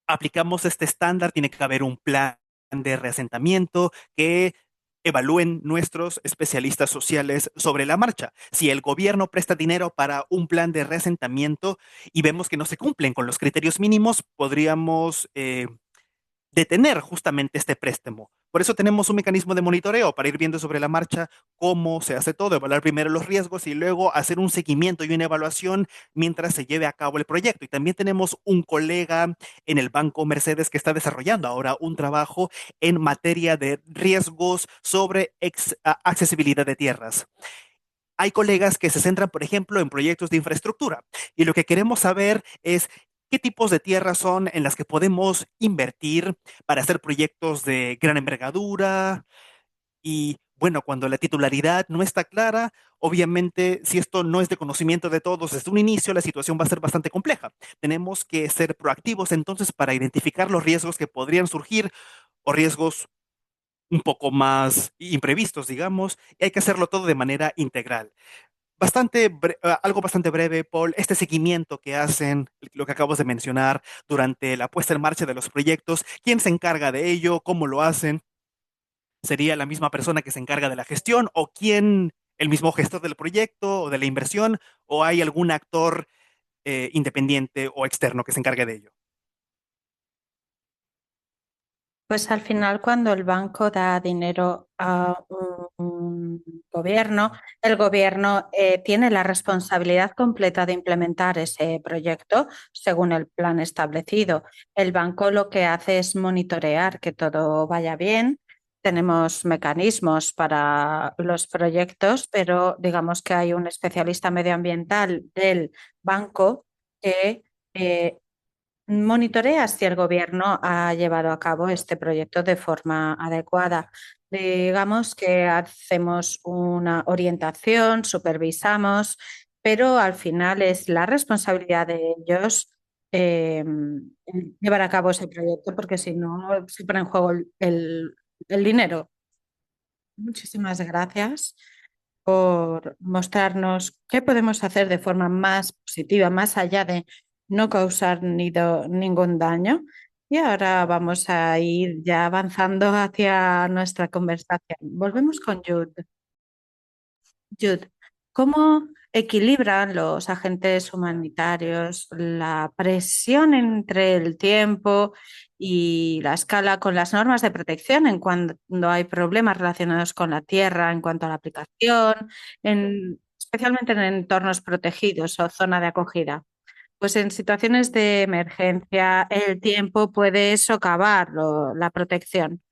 aplicamos este estándar, tiene que haber un plan de reasentamiento que evalúen nuestros especialistas sociales sobre la marcha. Si el gobierno presta dinero para un plan de reasentamiento y vemos que no se cumplen con los criterios mínimos, podríamos detener justamente este préstamo. Por eso tenemos un mecanismo de monitoreo para ir viendo sobre la marcha cómo se hace todo, evaluar primero los riesgos y luego hacer un seguimiento y una evaluación mientras se lleve a cabo el proyecto. Y también tenemos un colega en el Banco Mercedes que está desarrollando ahora un trabajo en materia de riesgos sobre accesibilidad de tierras. Hay colegas que se centran, por ejemplo, en proyectos de infraestructura, y lo que queremos saber es qué tipos de tierras son en las que podemos invertir para hacer proyectos de gran envergadura. Y bueno, cuando la titularidad no está clara, obviamente, si esto no es de conocimiento de todos desde un inicio, la situación va a ser bastante compleja. Tenemos que ser proactivos entonces para identificar los riesgos que podrían surgir, o riesgos un poco más imprevistos, digamos, y hay que hacerlo todo de manera integral. Algo bastante breve, Paul, este seguimiento que hacen, lo que acabas de mencionar, durante la puesta en marcha de los proyectos, ¿quién se encarga de ello? ¿Cómo lo hacen? ¿Sería la misma persona que se encarga de la gestión o quién, el mismo gestor del proyecto o de la inversión, o hay algún actor independiente o externo que se encargue de ello? Pues al final, cuando el banco da dinero a un gobierno, el gobierno tiene la responsabilidad completa de implementar ese proyecto según el plan establecido. El banco lo que hace es monitorear que todo vaya bien. Tenemos mecanismos para los proyectos, pero digamos que hay un especialista medioambiental del banco que eh, monitorea si el gobierno ha llevado a cabo este proyecto de forma adecuada. Digamos que hacemos una orientación, supervisamos, pero al final es la responsabilidad de ellos eh, llevar a cabo ese proyecto, porque si no, se pone en juego el dinero. Muchísimas gracias por mostrarnos qué podemos hacer de forma más positiva, más allá de no causar ningún daño. Y ahora vamos a ir ya avanzando hacia nuestra conversación. Volvemos con Jude. Jude, ¿cómo equilibran los agentes humanitarios la presión entre el tiempo y la escala con las normas de protección en cuando hay problemas relacionados con la tierra, en cuanto a la aplicación, especialmente en entornos protegidos o zona de acogida? Pues en situaciones de emergencia, el tiempo puede socavar la protección.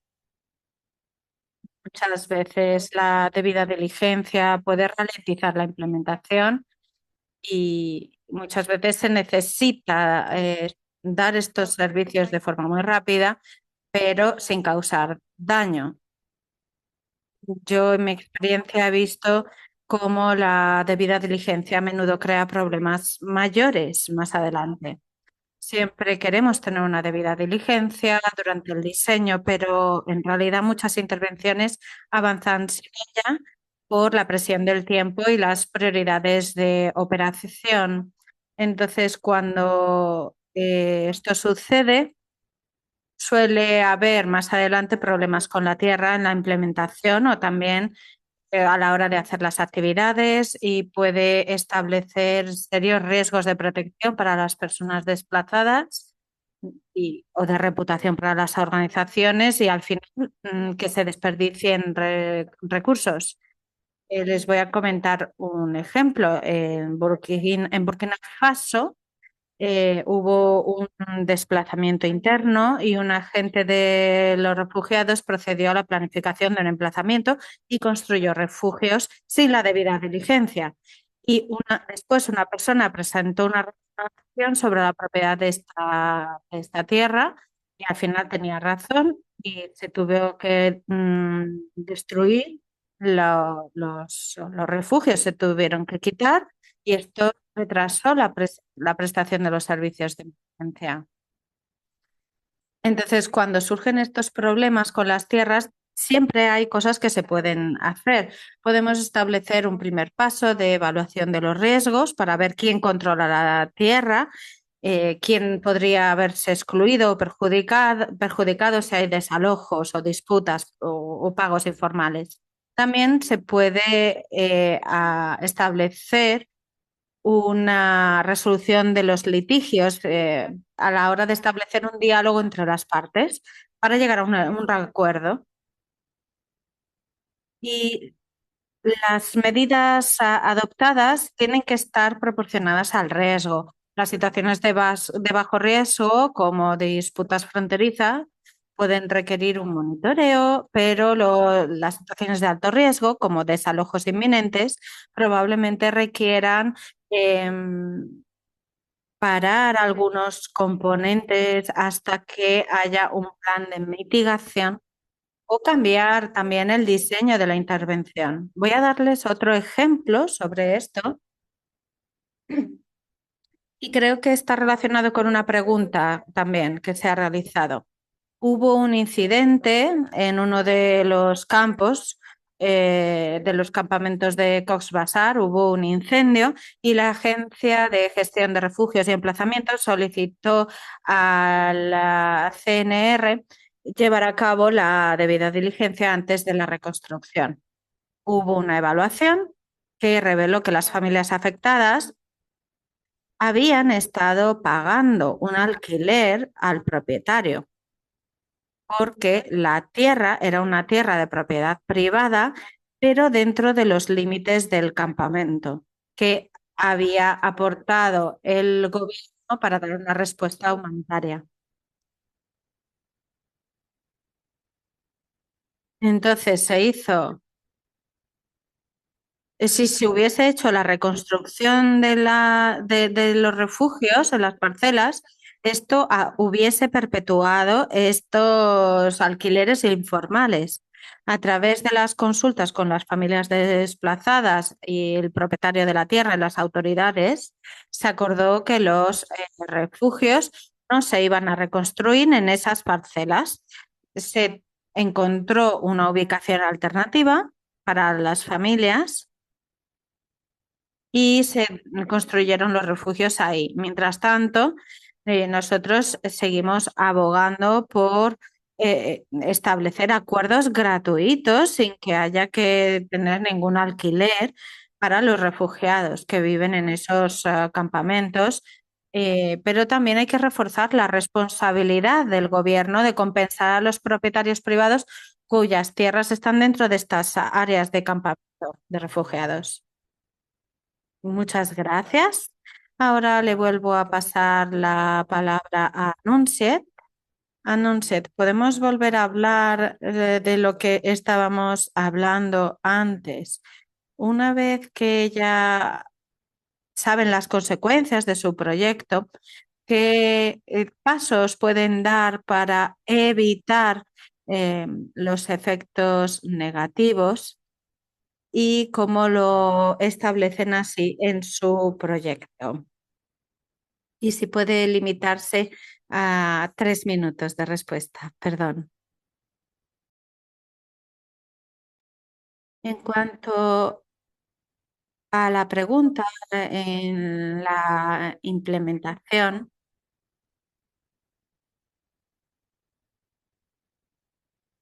Muchas veces la debida diligencia puede ralentizar la implementación y muchas veces se necesita dar estos servicios de forma muy rápida, pero sin causar daño. Yo en mi experiencia he visto cómo la debida diligencia a menudo crea problemas mayores más adelante. Siempre queremos tener una debida diligencia durante el diseño, pero en realidad muchas intervenciones avanzan sin ella por la presión del tiempo y las prioridades de operación. Entonces, cuando esto sucede, suele haber más adelante problemas con la tierra en la implementación o también a la hora de hacer las actividades y puede establecer serios riesgos de protección para las personas desplazadas o de reputación para las organizaciones y al final que se desperdicien recursos. Les voy a comentar un ejemplo. En Burkina Faso hubo un desplazamiento interno y un agente de los refugiados procedió a la planificación de un emplazamiento y construyó refugios sin la debida diligencia. Y después una persona presentó una reclamación sobre la propiedad de esta tierra y al final tenía razón y se tuvo que destruir los refugios, se tuvieron que quitar y esto retrasó la prestación de los servicios de emergencia. Entonces, cuando surgen estos problemas con las tierras, siempre hay cosas que se pueden hacer. Podemos establecer un primer paso de evaluación de los riesgos para ver quién controla la tierra, quién podría haberse excluido o perjudicado si hay desalojos o disputas o pagos informales. También se puede establecer una resolución de los litigios a la hora de establecer un diálogo entre las partes para llegar a un acuerdo. Y las medidas adoptadas tienen que estar proporcionadas al riesgo. Las situaciones de bajo riesgo, como disputas fronterizas, pueden requerir un monitoreo, pero las situaciones de alto riesgo, como desalojos inminentes, probablemente requieran parar algunos componentes hasta que haya un plan de mitigación o cambiar también el diseño de la intervención. Voy a darles otro ejemplo sobre esto y creo que está relacionado con una pregunta también que se ha realizado. Hubo un incidente en uno de los campos, de los campamentos de Cox's Bazar, hubo un incendio y la Agencia de Gestión de Refugios y Emplazamientos solicitó a la CNR llevar a cabo la debida diligencia antes de la reconstrucción. Hubo una evaluación que reveló que las familias afectadas habían estado pagando un alquiler al propietario porque la tierra era una tierra de propiedad privada, pero dentro de los límites del campamento que había aportado el gobierno para dar una respuesta humanitaria. Entonces se hizo. Si se hubiese hecho la reconstrucción de los refugios en las parcelas, esto hubiese perpetuado estos alquileres informales. A través de las consultas con las familias desplazadas y el propietario de la tierra y las autoridades, se acordó que los refugios no se iban a reconstruir en esas parcelas. Se encontró una ubicación alternativa para las familias y se construyeron los refugios ahí. Mientras tanto, nosotros seguimos abogando por establecer acuerdos gratuitos sin que haya que tener ningún alquiler para los refugiados que viven en esos campamentos. Pero también hay que reforzar la responsabilidad del gobierno de compensar a los propietarios privados cuyas tierras están dentro de estas áreas de campamento de refugiados. Muchas gracias. Ahora le vuelvo a pasar la palabra a Anunciet. Anunciet, ¿podemos volver a hablar de lo que estábamos hablando antes? Una vez que ya saben las consecuencias de su proyecto, ¿qué pasos pueden dar para evitar los efectos negativos y cómo lo establecen así en su proyecto? Y si puede limitarse a 3 minutos de respuesta, perdón. En cuanto a la pregunta en la implementación,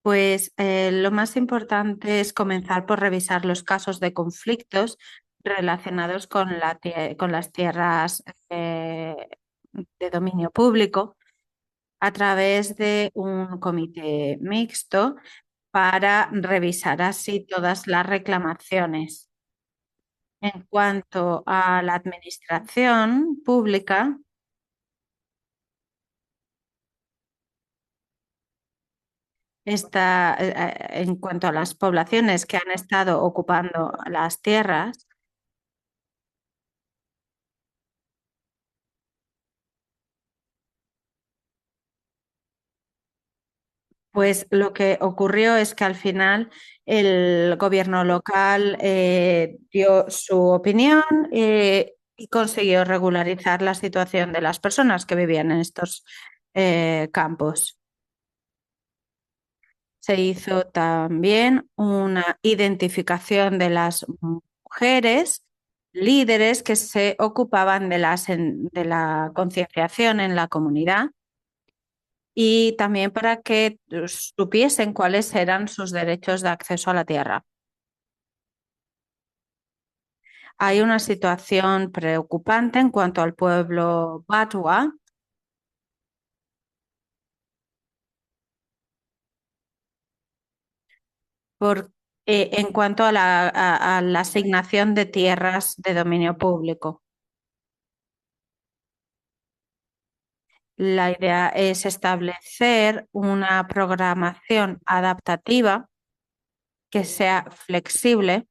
pues lo más importante es comenzar por revisar los casos de conflictos relacionados con con las tierras de dominio público a través de un comité mixto para revisar así todas las reclamaciones. En cuanto a la administración pública, en cuanto a las poblaciones que han estado ocupando las tierras, pues lo que ocurrió es que al final el gobierno local dio su opinión y consiguió regularizar la situación de las personas que vivían en estos campos. Se hizo también una identificación de las mujeres líderes que se ocupaban de la concienciación en la comunidad y también para que supiesen cuáles eran sus derechos de acceso a la tierra. Hay una situación preocupante en cuanto al pueblo Batwa, en cuanto a a la asignación de tierras de dominio público. La idea es establecer una programación adaptativa que sea flexible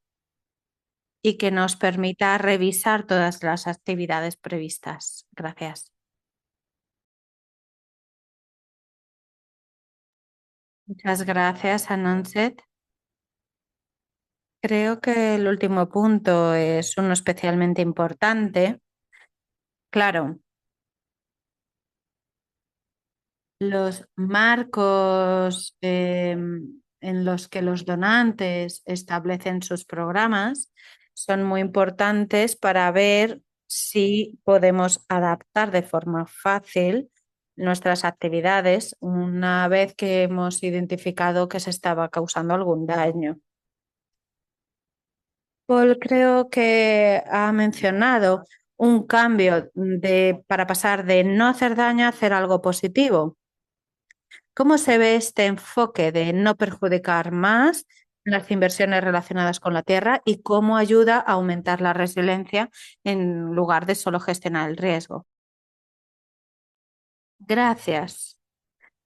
y que nos permita revisar todas las actividades previstas. Gracias. Muchas gracias, Anonset. Creo que el último punto es uno especialmente importante. Claro, los marcos en los que los donantes establecen sus programas son muy importantes para ver si podemos adaptar de forma fácil nuestras actividades una vez que hemos identificado que se estaba causando algún daño. Paul creo que ha mencionado un cambio para pasar de no hacer daño a hacer algo positivo. ¿Cómo se ve este enfoque de no perjudicar más las inversiones relacionadas con la tierra y cómo ayuda a aumentar la resiliencia en lugar de solo gestionar el riesgo? Gracias.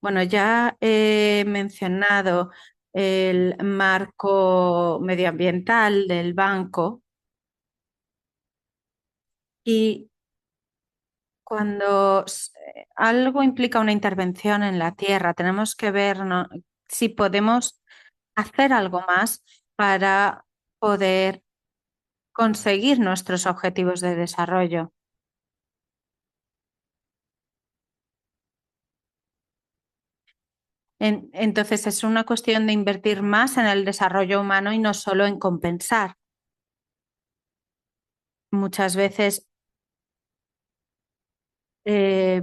Bueno, ya he mencionado el marco medioambiental del banco y cuando algo implica una intervención en la tierra, tenemos que ver, ¿no?, si podemos hacer algo más para poder conseguir nuestros objetivos de desarrollo. Entonces, es una cuestión de invertir más en el desarrollo humano y no solo en compensar. Muchas veces eh,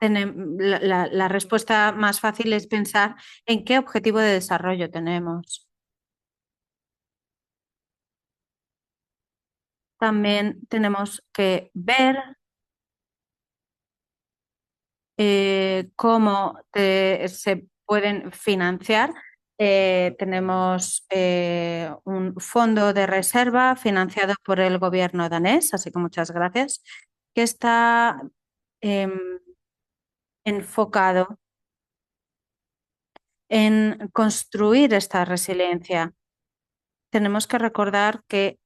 la respuesta más fácil es pensar en qué objetivo de desarrollo tenemos. También tenemos que ver cómo se pueden financiar. Tenemos un fondo de reserva financiado por el gobierno danés, así que muchas gracias, que está em, enfocado en construir esta resiliencia. Tenemos que recordar que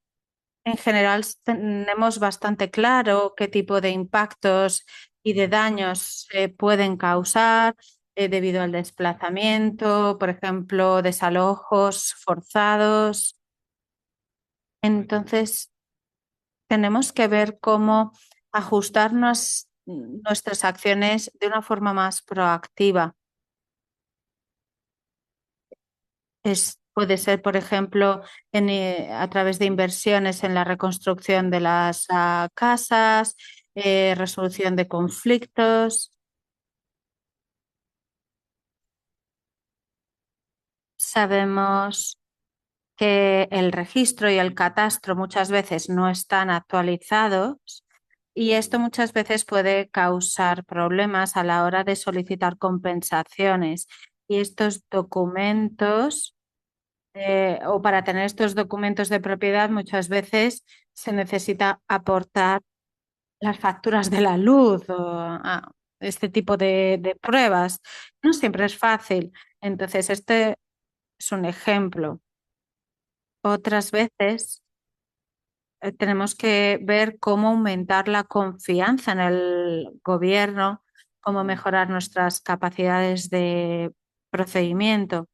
en general tenemos bastante claro qué tipo de impactos y de daños se pueden causar debido al desplazamiento, por ejemplo, desalojos forzados. Entonces, tenemos que ver cómo ajustar nuestras acciones de una forma más proactiva. Puede ser, por ejemplo, a través de inversiones en la reconstrucción de las casas, resolución de conflictos. Sabemos que el registro y el catastro muchas veces no están actualizados y esto muchas veces puede causar problemas a la hora de solicitar compensaciones. Y estos documentos o para tener estos documentos de propiedad muchas veces se necesita aportar las facturas de la luz o este tipo de pruebas. No siempre es fácil. Entonces, este es un ejemplo. Otras veces tenemos que ver cómo aumentar la confianza en el gobierno, cómo mejorar nuestras capacidades de procedimiento.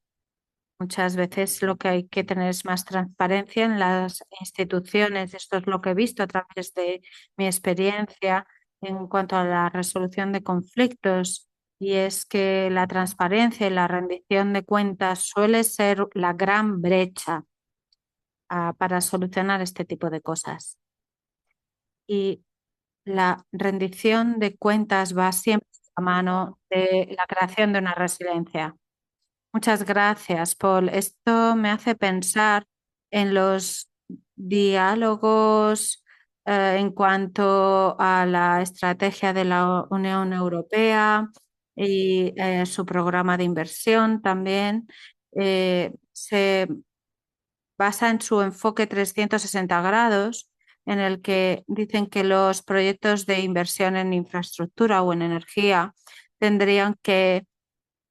Muchas veces lo que hay que tener es más transparencia en las instituciones. Esto es lo que he visto a través de mi experiencia en cuanto a la resolución de conflictos. Y es que la transparencia y la rendición de cuentas suele ser la gran brecha para solucionar este tipo de cosas. Y la rendición de cuentas va siempre a mano de la creación de una resiliencia. Muchas gracias, Paul. Esto me hace pensar en los diálogos en cuanto a la estrategia de la Unión Europea y su programa de inversión también. Se basa en su enfoque 360 grados, en el que dicen que los proyectos de inversión en infraestructura o en energía tendrían que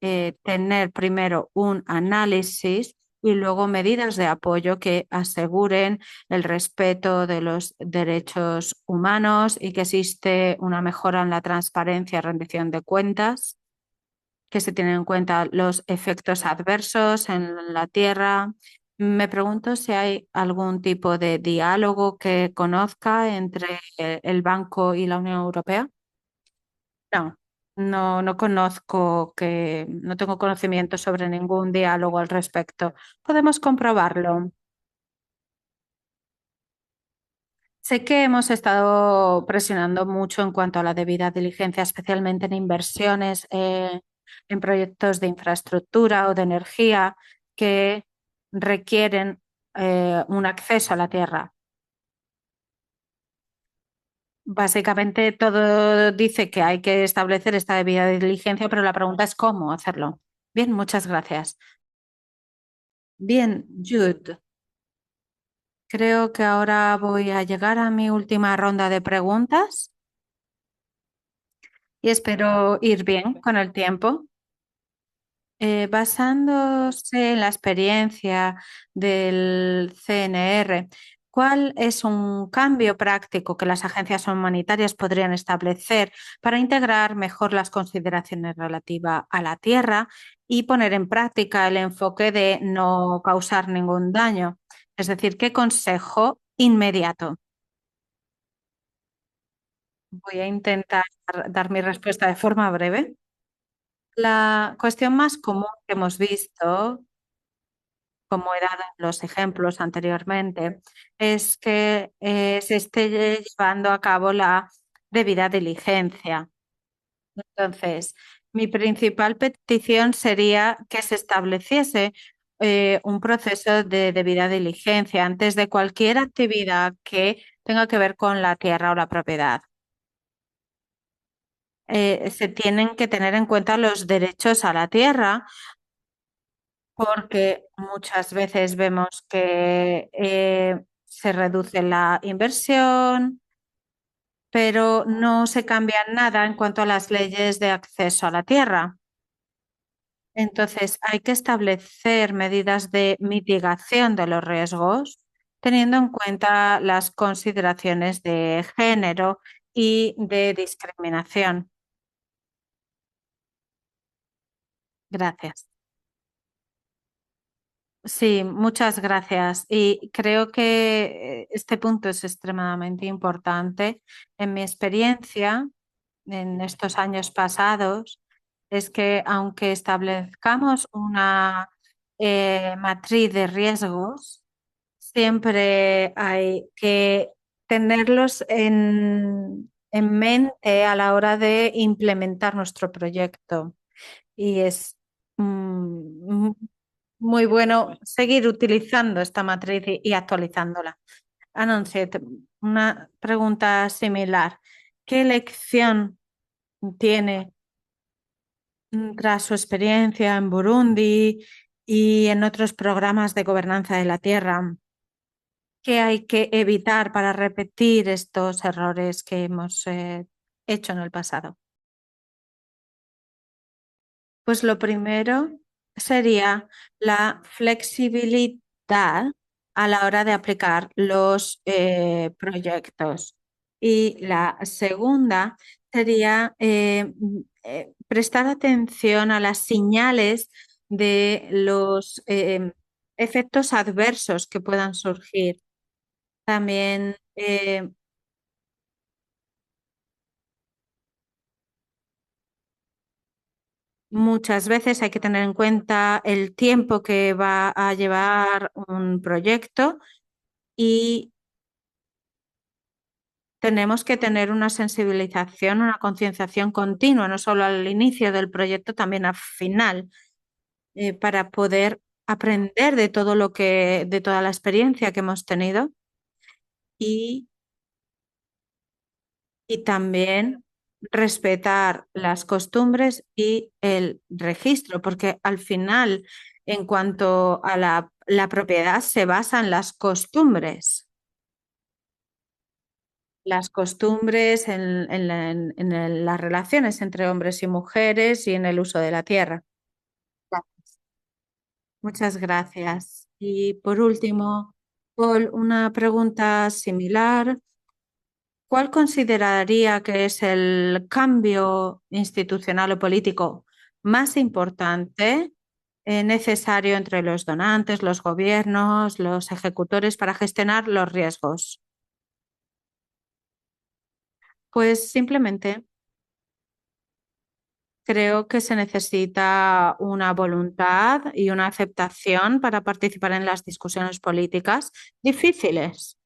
tener primero un análisis y luego medidas de apoyo que aseguren el respeto de los derechos humanos y que existe una mejora en la transparencia y rendición de cuentas, que se tienen en cuenta los efectos adversos en la tierra. Me pregunto si hay algún tipo de diálogo que conozca entre el banco y la Unión Europea. No, no conozco no tengo conocimiento sobre ningún diálogo al respecto. Podemos comprobarlo. Sé que hemos estado presionando mucho en cuanto a la debida diligencia, especialmente en inversiones en proyectos de infraestructura o de energía que requieren un acceso a la tierra. Básicamente todo dice que hay que establecer esta debida diligencia, pero la pregunta es cómo hacerlo. Bien, muchas gracias. Bien, Jude, creo que ahora voy a llegar a mi última ronda de preguntas y espero ir bien con el tiempo. Basándose en la experiencia del CNR, ¿cuál es un cambio práctico que las agencias humanitarias podrían establecer para integrar mejor las consideraciones relativas a la tierra y poner en práctica el enfoque de no causar ningún daño? Es decir, ¿qué consejo inmediato? Voy a intentar dar mi respuesta de forma breve. La cuestión más común que hemos visto, como he dado los ejemplos anteriormente, es que se esté llevando a cabo la debida diligencia. Entonces, mi principal petición sería que se estableciese un proceso de debida diligencia antes de cualquier actividad que tenga que ver con la tierra o la propiedad. Se tienen que tener en cuenta los derechos a la tierra porque muchas veces vemos que se reduce la inversión, pero no se cambia nada en cuanto a las leyes de acceso a la tierra. Entonces, hay que establecer medidas de mitigación de los riesgos, teniendo en cuenta las consideraciones de género y de discriminación. Gracias. Sí, muchas gracias. Y creo que este punto es extremadamente importante. En mi experiencia, en estos años pasados, es que aunque establezcamos una matriz de riesgos, siempre hay que tenerlos en mente a la hora de implementar nuestro proyecto. Y es muy bueno seguir utilizando esta matriz y actualizándola. Anonchet, una pregunta similar. ¿Qué lección tiene tras su experiencia en Burundi y en otros programas de gobernanza de la tierra? ¿Qué hay que evitar para repetir estos errores que hemos hecho en el pasado? Pues lo primero sería la flexibilidad a la hora de aplicar los proyectos. Y la segunda sería prestar atención a las señales de los efectos adversos que puedan surgir. También muchas veces hay que tener en cuenta el tiempo que va a llevar un proyecto y tenemos que tener una sensibilización, una concienciación continua, no solo al inicio del proyecto, también al final, para poder aprender de todo de toda la experiencia que hemos tenido y, y también respetar las costumbres y el registro, porque al final, en cuanto a la propiedad, se basa en las costumbres. Las costumbres en las relaciones entre hombres y mujeres y en el uso de la tierra. Muchas gracias. Y por último, Paul, una pregunta similar. ¿Cuál consideraría que es el cambio institucional o político más importante necesario entre los donantes, los gobiernos, los ejecutores para gestionar los riesgos? Pues simplemente creo que se necesita una voluntad y una aceptación para participar en las discusiones políticas difíciles.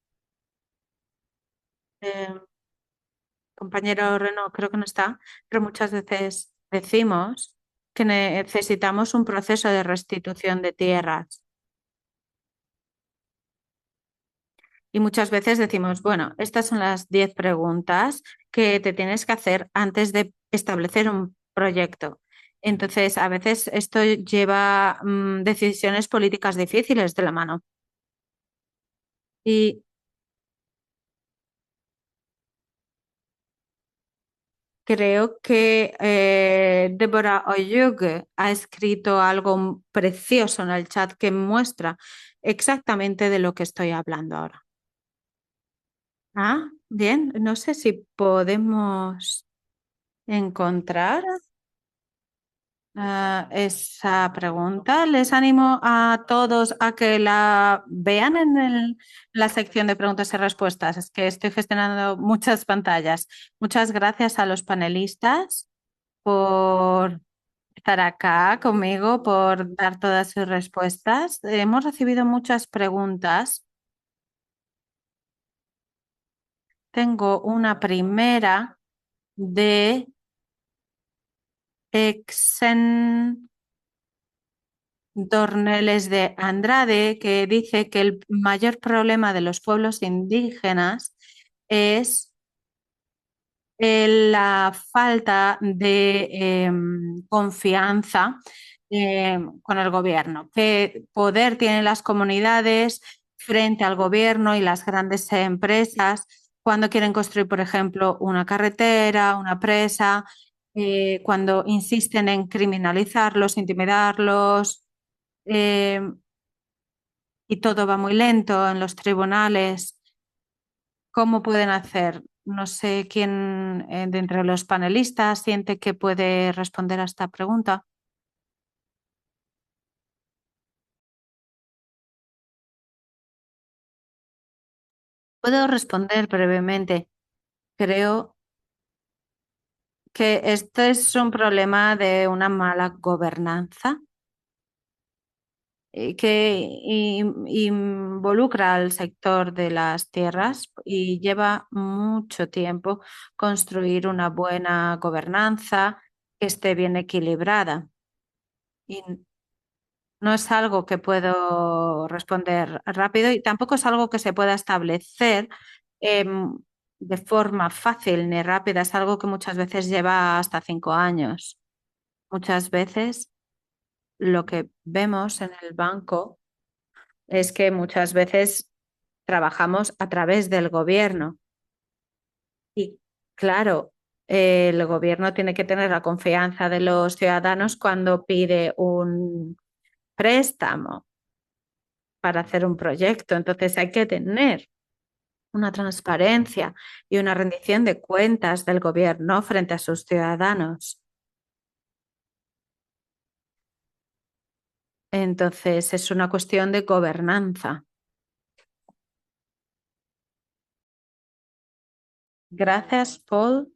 Eh, Compañero Reno, creo que no está, pero muchas veces decimos que necesitamos un proceso de restitución de tierras Y muchas veces decimos, bueno, estas son las 10 preguntas que te tienes que hacer antes de establecer un proyecto. Entonces, a veces esto lleva decisiones políticas difíciles de la mano. Y creo que Deborah Oyug ha escrito algo precioso en el chat que muestra exactamente de lo que estoy hablando ahora. Ah, bien, no sé si podemos encontrar esa pregunta. Les animo a todos a que la vean en la sección de preguntas y respuestas. Es que estoy gestionando muchas pantallas. Muchas gracias a los panelistas por estar acá conmigo, por dar todas sus respuestas. Hemos recibido muchas preguntas. Tengo una primera de Exen Dorneles de Andrade, que dice que el mayor problema de los pueblos indígenas es la falta de confianza con el gobierno. ¿Qué poder tienen las comunidades frente al gobierno y las grandes empresas cuando quieren construir, por ejemplo, una carretera, una presa, cuando insisten en criminalizarlos, intimidarlos? eh, y todo va muy lento en los tribunales? ¿Cómo pueden hacer? No sé quién de entre los panelistas siente que puede responder a esta pregunta. Puedo responder brevemente. Creo que este es un problema de una mala gobernanza que involucra al sector de las tierras y lleva mucho tiempo construir una buena gobernanza que esté bien equilibrada. Y no es algo que puedo responder rápido y tampoco es algo que se pueda establecer em, de forma fácil ni rápida. Es algo que muchas veces lleva hasta 5 años. Muchas veces lo que vemos en el banco es que muchas veces trabajamos a través del gobierno y claro, el gobierno tiene que tener la confianza de los ciudadanos cuando pide un préstamo para hacer un proyecto. Entonces hay que tener una transparencia y una rendición de cuentas del gobierno frente a sus ciudadanos. Entonces es una cuestión de gobernanza. Gracias, Paul.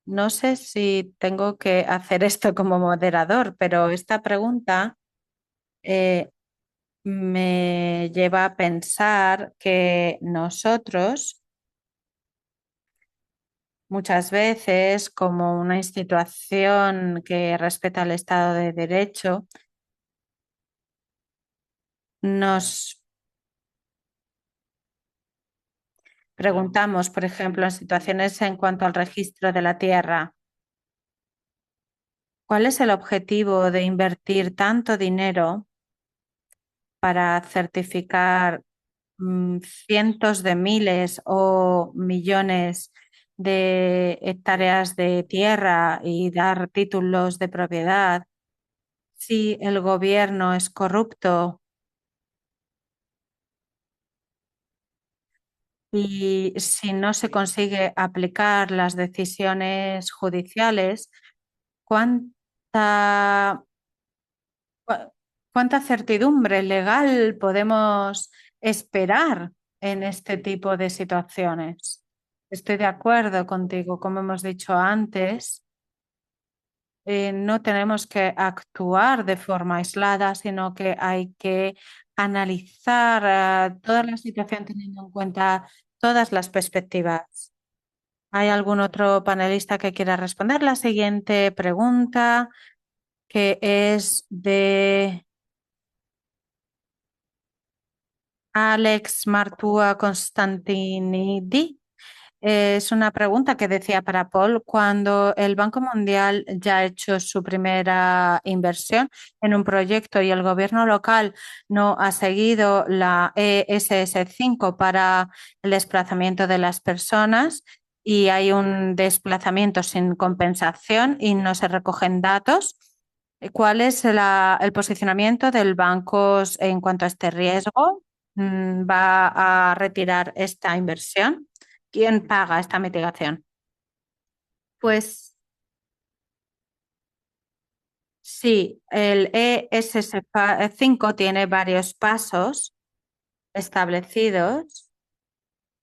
No sé si tengo que hacer esto como moderador, pero esta pregunta eh, me lleva a pensar que nosotros muchas veces, como una institución que respeta el Estado de Derecho, nos preguntamos, por ejemplo, en situaciones en cuanto al registro de la tierra, ¿cuál es el objetivo de invertir tanto dinero para certificar cientos de miles o millones de hectáreas de tierra y dar títulos de propiedad si el gobierno es corrupto y si no se consigue aplicar las decisiones judiciales? ¿Cuánta, cuánta certidumbre legal podemos esperar en este tipo de situaciones? Estoy de acuerdo contigo, como hemos dicho antes. No tenemos que actuar de forma aislada, sino que hay que analizar toda la situación teniendo en cuenta todas las perspectivas. ¿Hay algún otro panelista que quiera responder? La siguiente pregunta, que es de Alex Martua Constantinidi. Es una pregunta que decía para Paul, cuando el Banco Mundial ya ha hecho su primera inversión en un proyecto y el gobierno local no ha seguido la ESS5 para el desplazamiento de las personas y hay un desplazamiento sin compensación y no se recogen datos. ¿Cuál es el posicionamiento del banco en cuanto a este riesgo? ¿Va a retirar esta inversión? ¿Quién paga esta mitigación? Pues sí, el ESS5 tiene varios pasos establecidos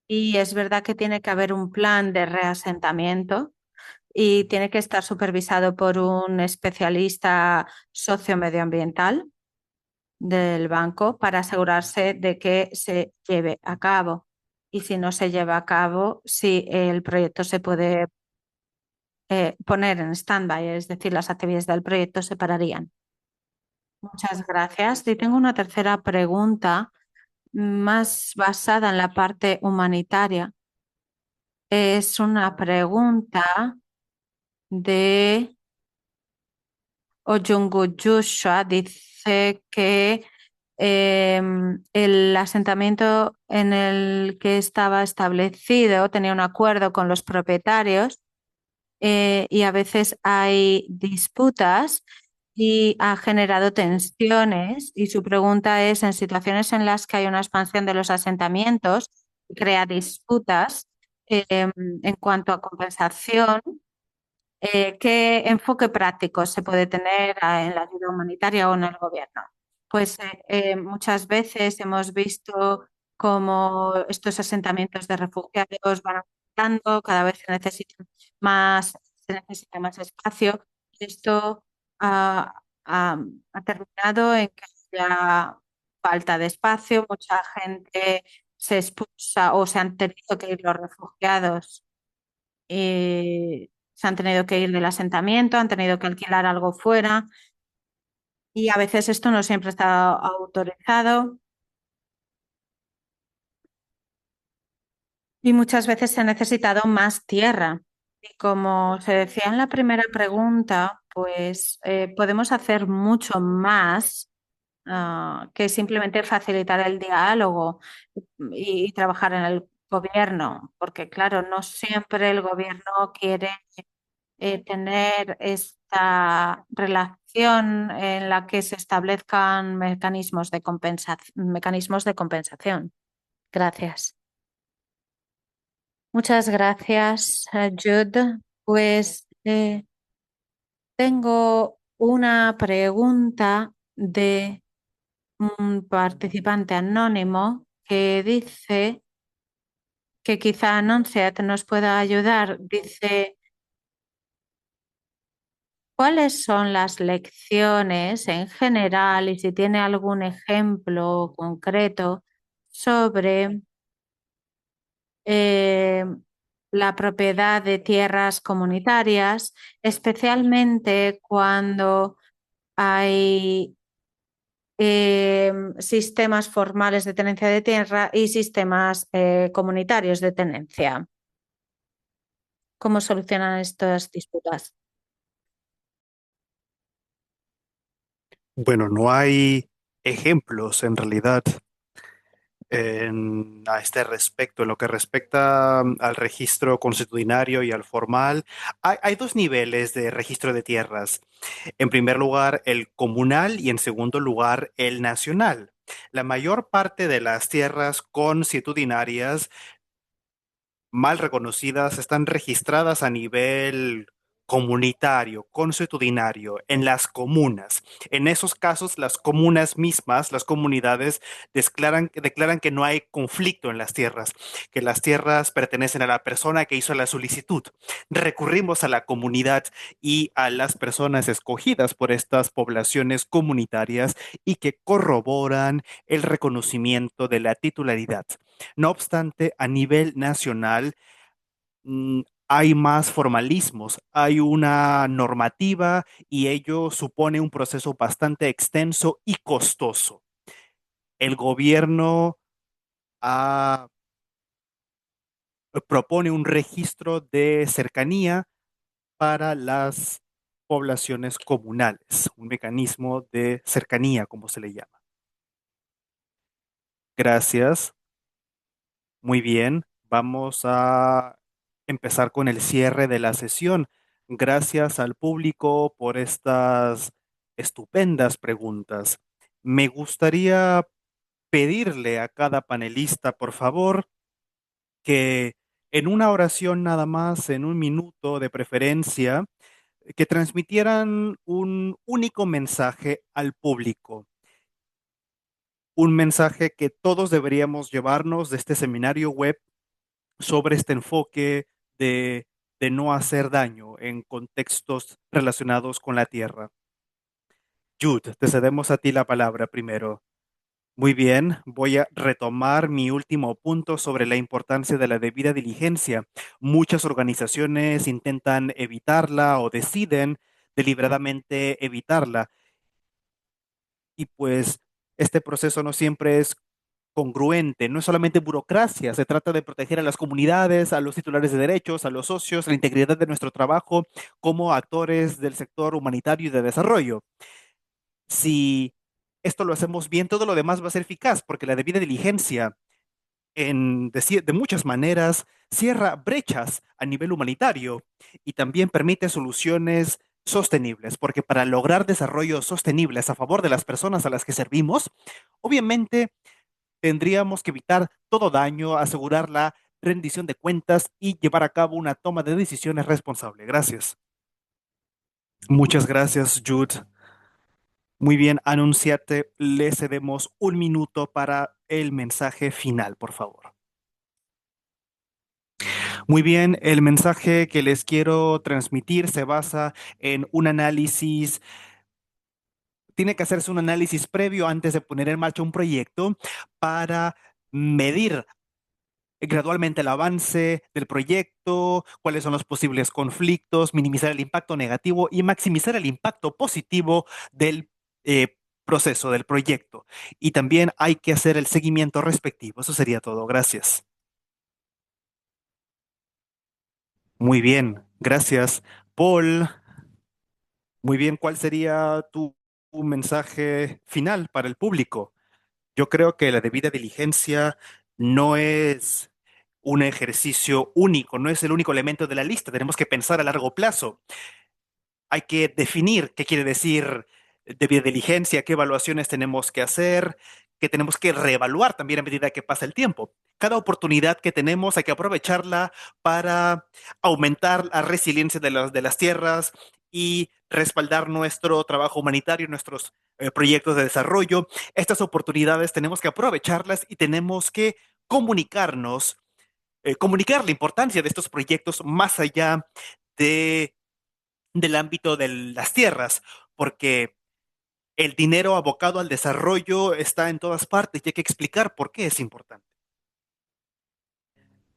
y es verdad que tiene que haber un plan de reasentamiento y tiene que estar supervisado por un especialista sociomedioambiental del banco para asegurarse de que se lleve a cabo. Y si no se lleva a cabo, si el proyecto se puede poner en stand-by, es decir, las actividades del proyecto se pararían. Muchas gracias. Y tengo una tercera pregunta más basada en la parte humanitaria. Es una pregunta de Ojungu Joshua. Dice que el asentamiento en el que estaba establecido tenía un acuerdo con los propietarios y a veces hay disputas y ha generado tensiones. Y su pregunta es, en situaciones en las que hay una expansión de los asentamientos, crea disputas en cuanto a compensación, ¿qué enfoque práctico se puede tener en la ayuda humanitaria o en el gobierno? Pues muchas veces hemos visto cómo estos asentamientos de refugiados van aumentando, cada vez más, se necesita más espacio. Esto ha, ha- ha terminado en que haya falta de espacio, mucha gente se expulsa o se han tenido que ir los refugiados se han tenido que ir del asentamiento, han tenido que alquilar algo fuera y a veces esto no siempre está autorizado y muchas veces se ha necesitado más tierra. Y como se decía en la primera pregunta, pues podemos hacer mucho más que simplemente facilitar el diálogo y trabajar en el gobierno, porque claro, no siempre el gobierno quiere tener esta relación en la que se establezcan mecanismos de compensación. Gracias. Muchas gracias, Jude. Pues tengo una pregunta de un participante anónimo que dice que quizá Anunciat nos pueda ayudar. Dice, ¿cuáles son las lecciones en general y si tiene algún ejemplo concreto sobre eh, la propiedad de tierras comunitarias, especialmente cuando hay sistemas formales de tenencia de tierra y sistemas comunitarios de tenencia? ¿Cómo solucionan estas disputas? Bueno, no hay ejemplos en realidad a este respecto. En lo que respecta al registro consuetudinario y al formal, hay dos niveles de registro de tierras. En primer lugar, el comunal y en segundo lugar, el nacional. La mayor parte de las tierras consuetudinarias mal reconocidas están registradas a nivel comunitario, consuetudinario, en las comunas. En esos casos, las comunas mismas, las comunidades, declaran que no hay conflicto en las tierras, que las tierras pertenecen a la persona que hizo la solicitud. Recurrimos a la comunidad y a las personas escogidas por estas poblaciones comunitarias y que corroboran el reconocimiento de la titularidad. No obstante, a nivel nacional, mm, hay más formalismos, hay una normativa y ello supone un proceso bastante extenso y costoso. El gobierno a- propone un registro de cercanía para las poblaciones comunales, un mecanismo de cercanía, como se le llama. Gracias. Muy bien. Vamos a empezar con el cierre de la sesión. Gracias al público por estas estupendas preguntas. Me gustaría pedirle a cada panelista, por favor, que en una oración nada más, en un minuto de preferencia, que transmitieran un único mensaje al público, un mensaje que todos deberíamos llevarnos de este seminario web sobre este enfoque de, de no hacer daño en contextos relacionados con la tierra. Jude, te cedemos a ti la palabra primero. Muy bien, voy a retomar mi último punto sobre la importancia de la debida diligencia. Muchas organizaciones intentan evitarla o deciden deliberadamente evitarla y pues este proceso no siempre es congruente, no es solamente burocracia, se trata de proteger a las comunidades, a los titulares de derechos, a los socios, la integridad de nuestro trabajo como actores del sector humanitario y de desarrollo. Si esto lo hacemos bien, todo lo demás va a ser eficaz, porque la debida diligencia de muchas maneras cierra brechas a nivel humanitario y también permite soluciones sostenibles, porque para lograr desarrollos sostenibles a favor de las personas a las que servimos, obviamente tendríamos que evitar todo daño, asegurar la rendición de cuentas y llevar a cabo una toma de decisiones responsable. Gracias. Muchas gracias, Jude. Muy bien, anunciate, le cedemos un minuto para el mensaje final, por favor. Muy bien, el mensaje que les quiero transmitir se basa en un análisis, tiene que hacerse un análisis previo antes de poner en marcha un proyecto para medir gradualmente el avance del proyecto, cuáles son los posibles conflictos, minimizar el impacto negativo y maximizar el impacto positivo del proceso, del proyecto. Y también hay que hacer el seguimiento respectivo. Eso sería todo. Gracias. Muy bien. Gracias. Paul, muy bien. ¿Cuál sería tu mensaje final para el público? Yo creo que la debida diligencia no es un ejercicio único, no es el único elemento de la lista. Tenemos que pensar a largo plazo. Hay que definir qué quiere decir debida diligencia, qué evaluaciones tenemos que hacer, que tenemos que reevaluar también a medida que pasa el tiempo. Cada oportunidad que tenemos hay que aprovecharla para aumentar la resiliencia de las tierras y respaldar nuestro trabajo humanitario, nuestros proyectos de desarrollo. Estas oportunidades tenemos que aprovecharlas y tenemos que comunicarnos, comunicar la importancia de estos proyectos más allá de del ámbito de las tierras, porque el dinero abocado al desarrollo está en todas partes y hay que explicar por qué es importante.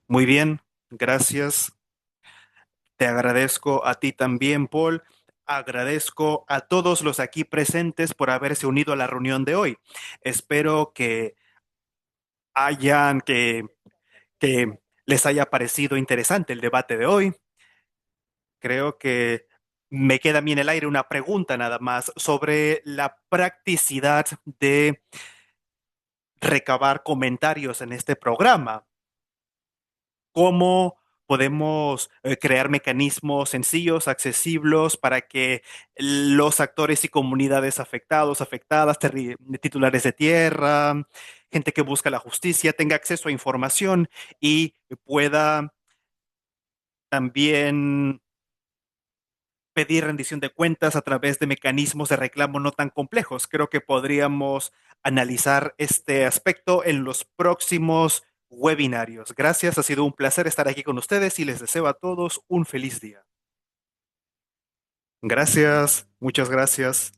Muy bien, gracias. Te agradezco a ti también, Paul. Agradezco a todos los aquí presentes por haberse unido a la reunión de hoy. Espero hayan, que les haya parecido interesante el debate de hoy. Creo que me queda a mí en el aire una pregunta nada más sobre la practicidad de recabar comentarios en este programa. ¿Cómo podemos crear mecanismos sencillos, accesibles para que los actores y comunidades afectados, afectadas, titulares de tierra, gente que busca la justicia, tenga acceso a información y pueda también pedir rendición de cuentas a través de mecanismos de reclamo no tan complejos? Creo que podríamos analizar este aspecto en los próximos webinarios. Gracias, ha sido un placer estar aquí con ustedes y les deseo a todos un feliz día. Gracias, muchas gracias.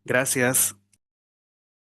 Gracias.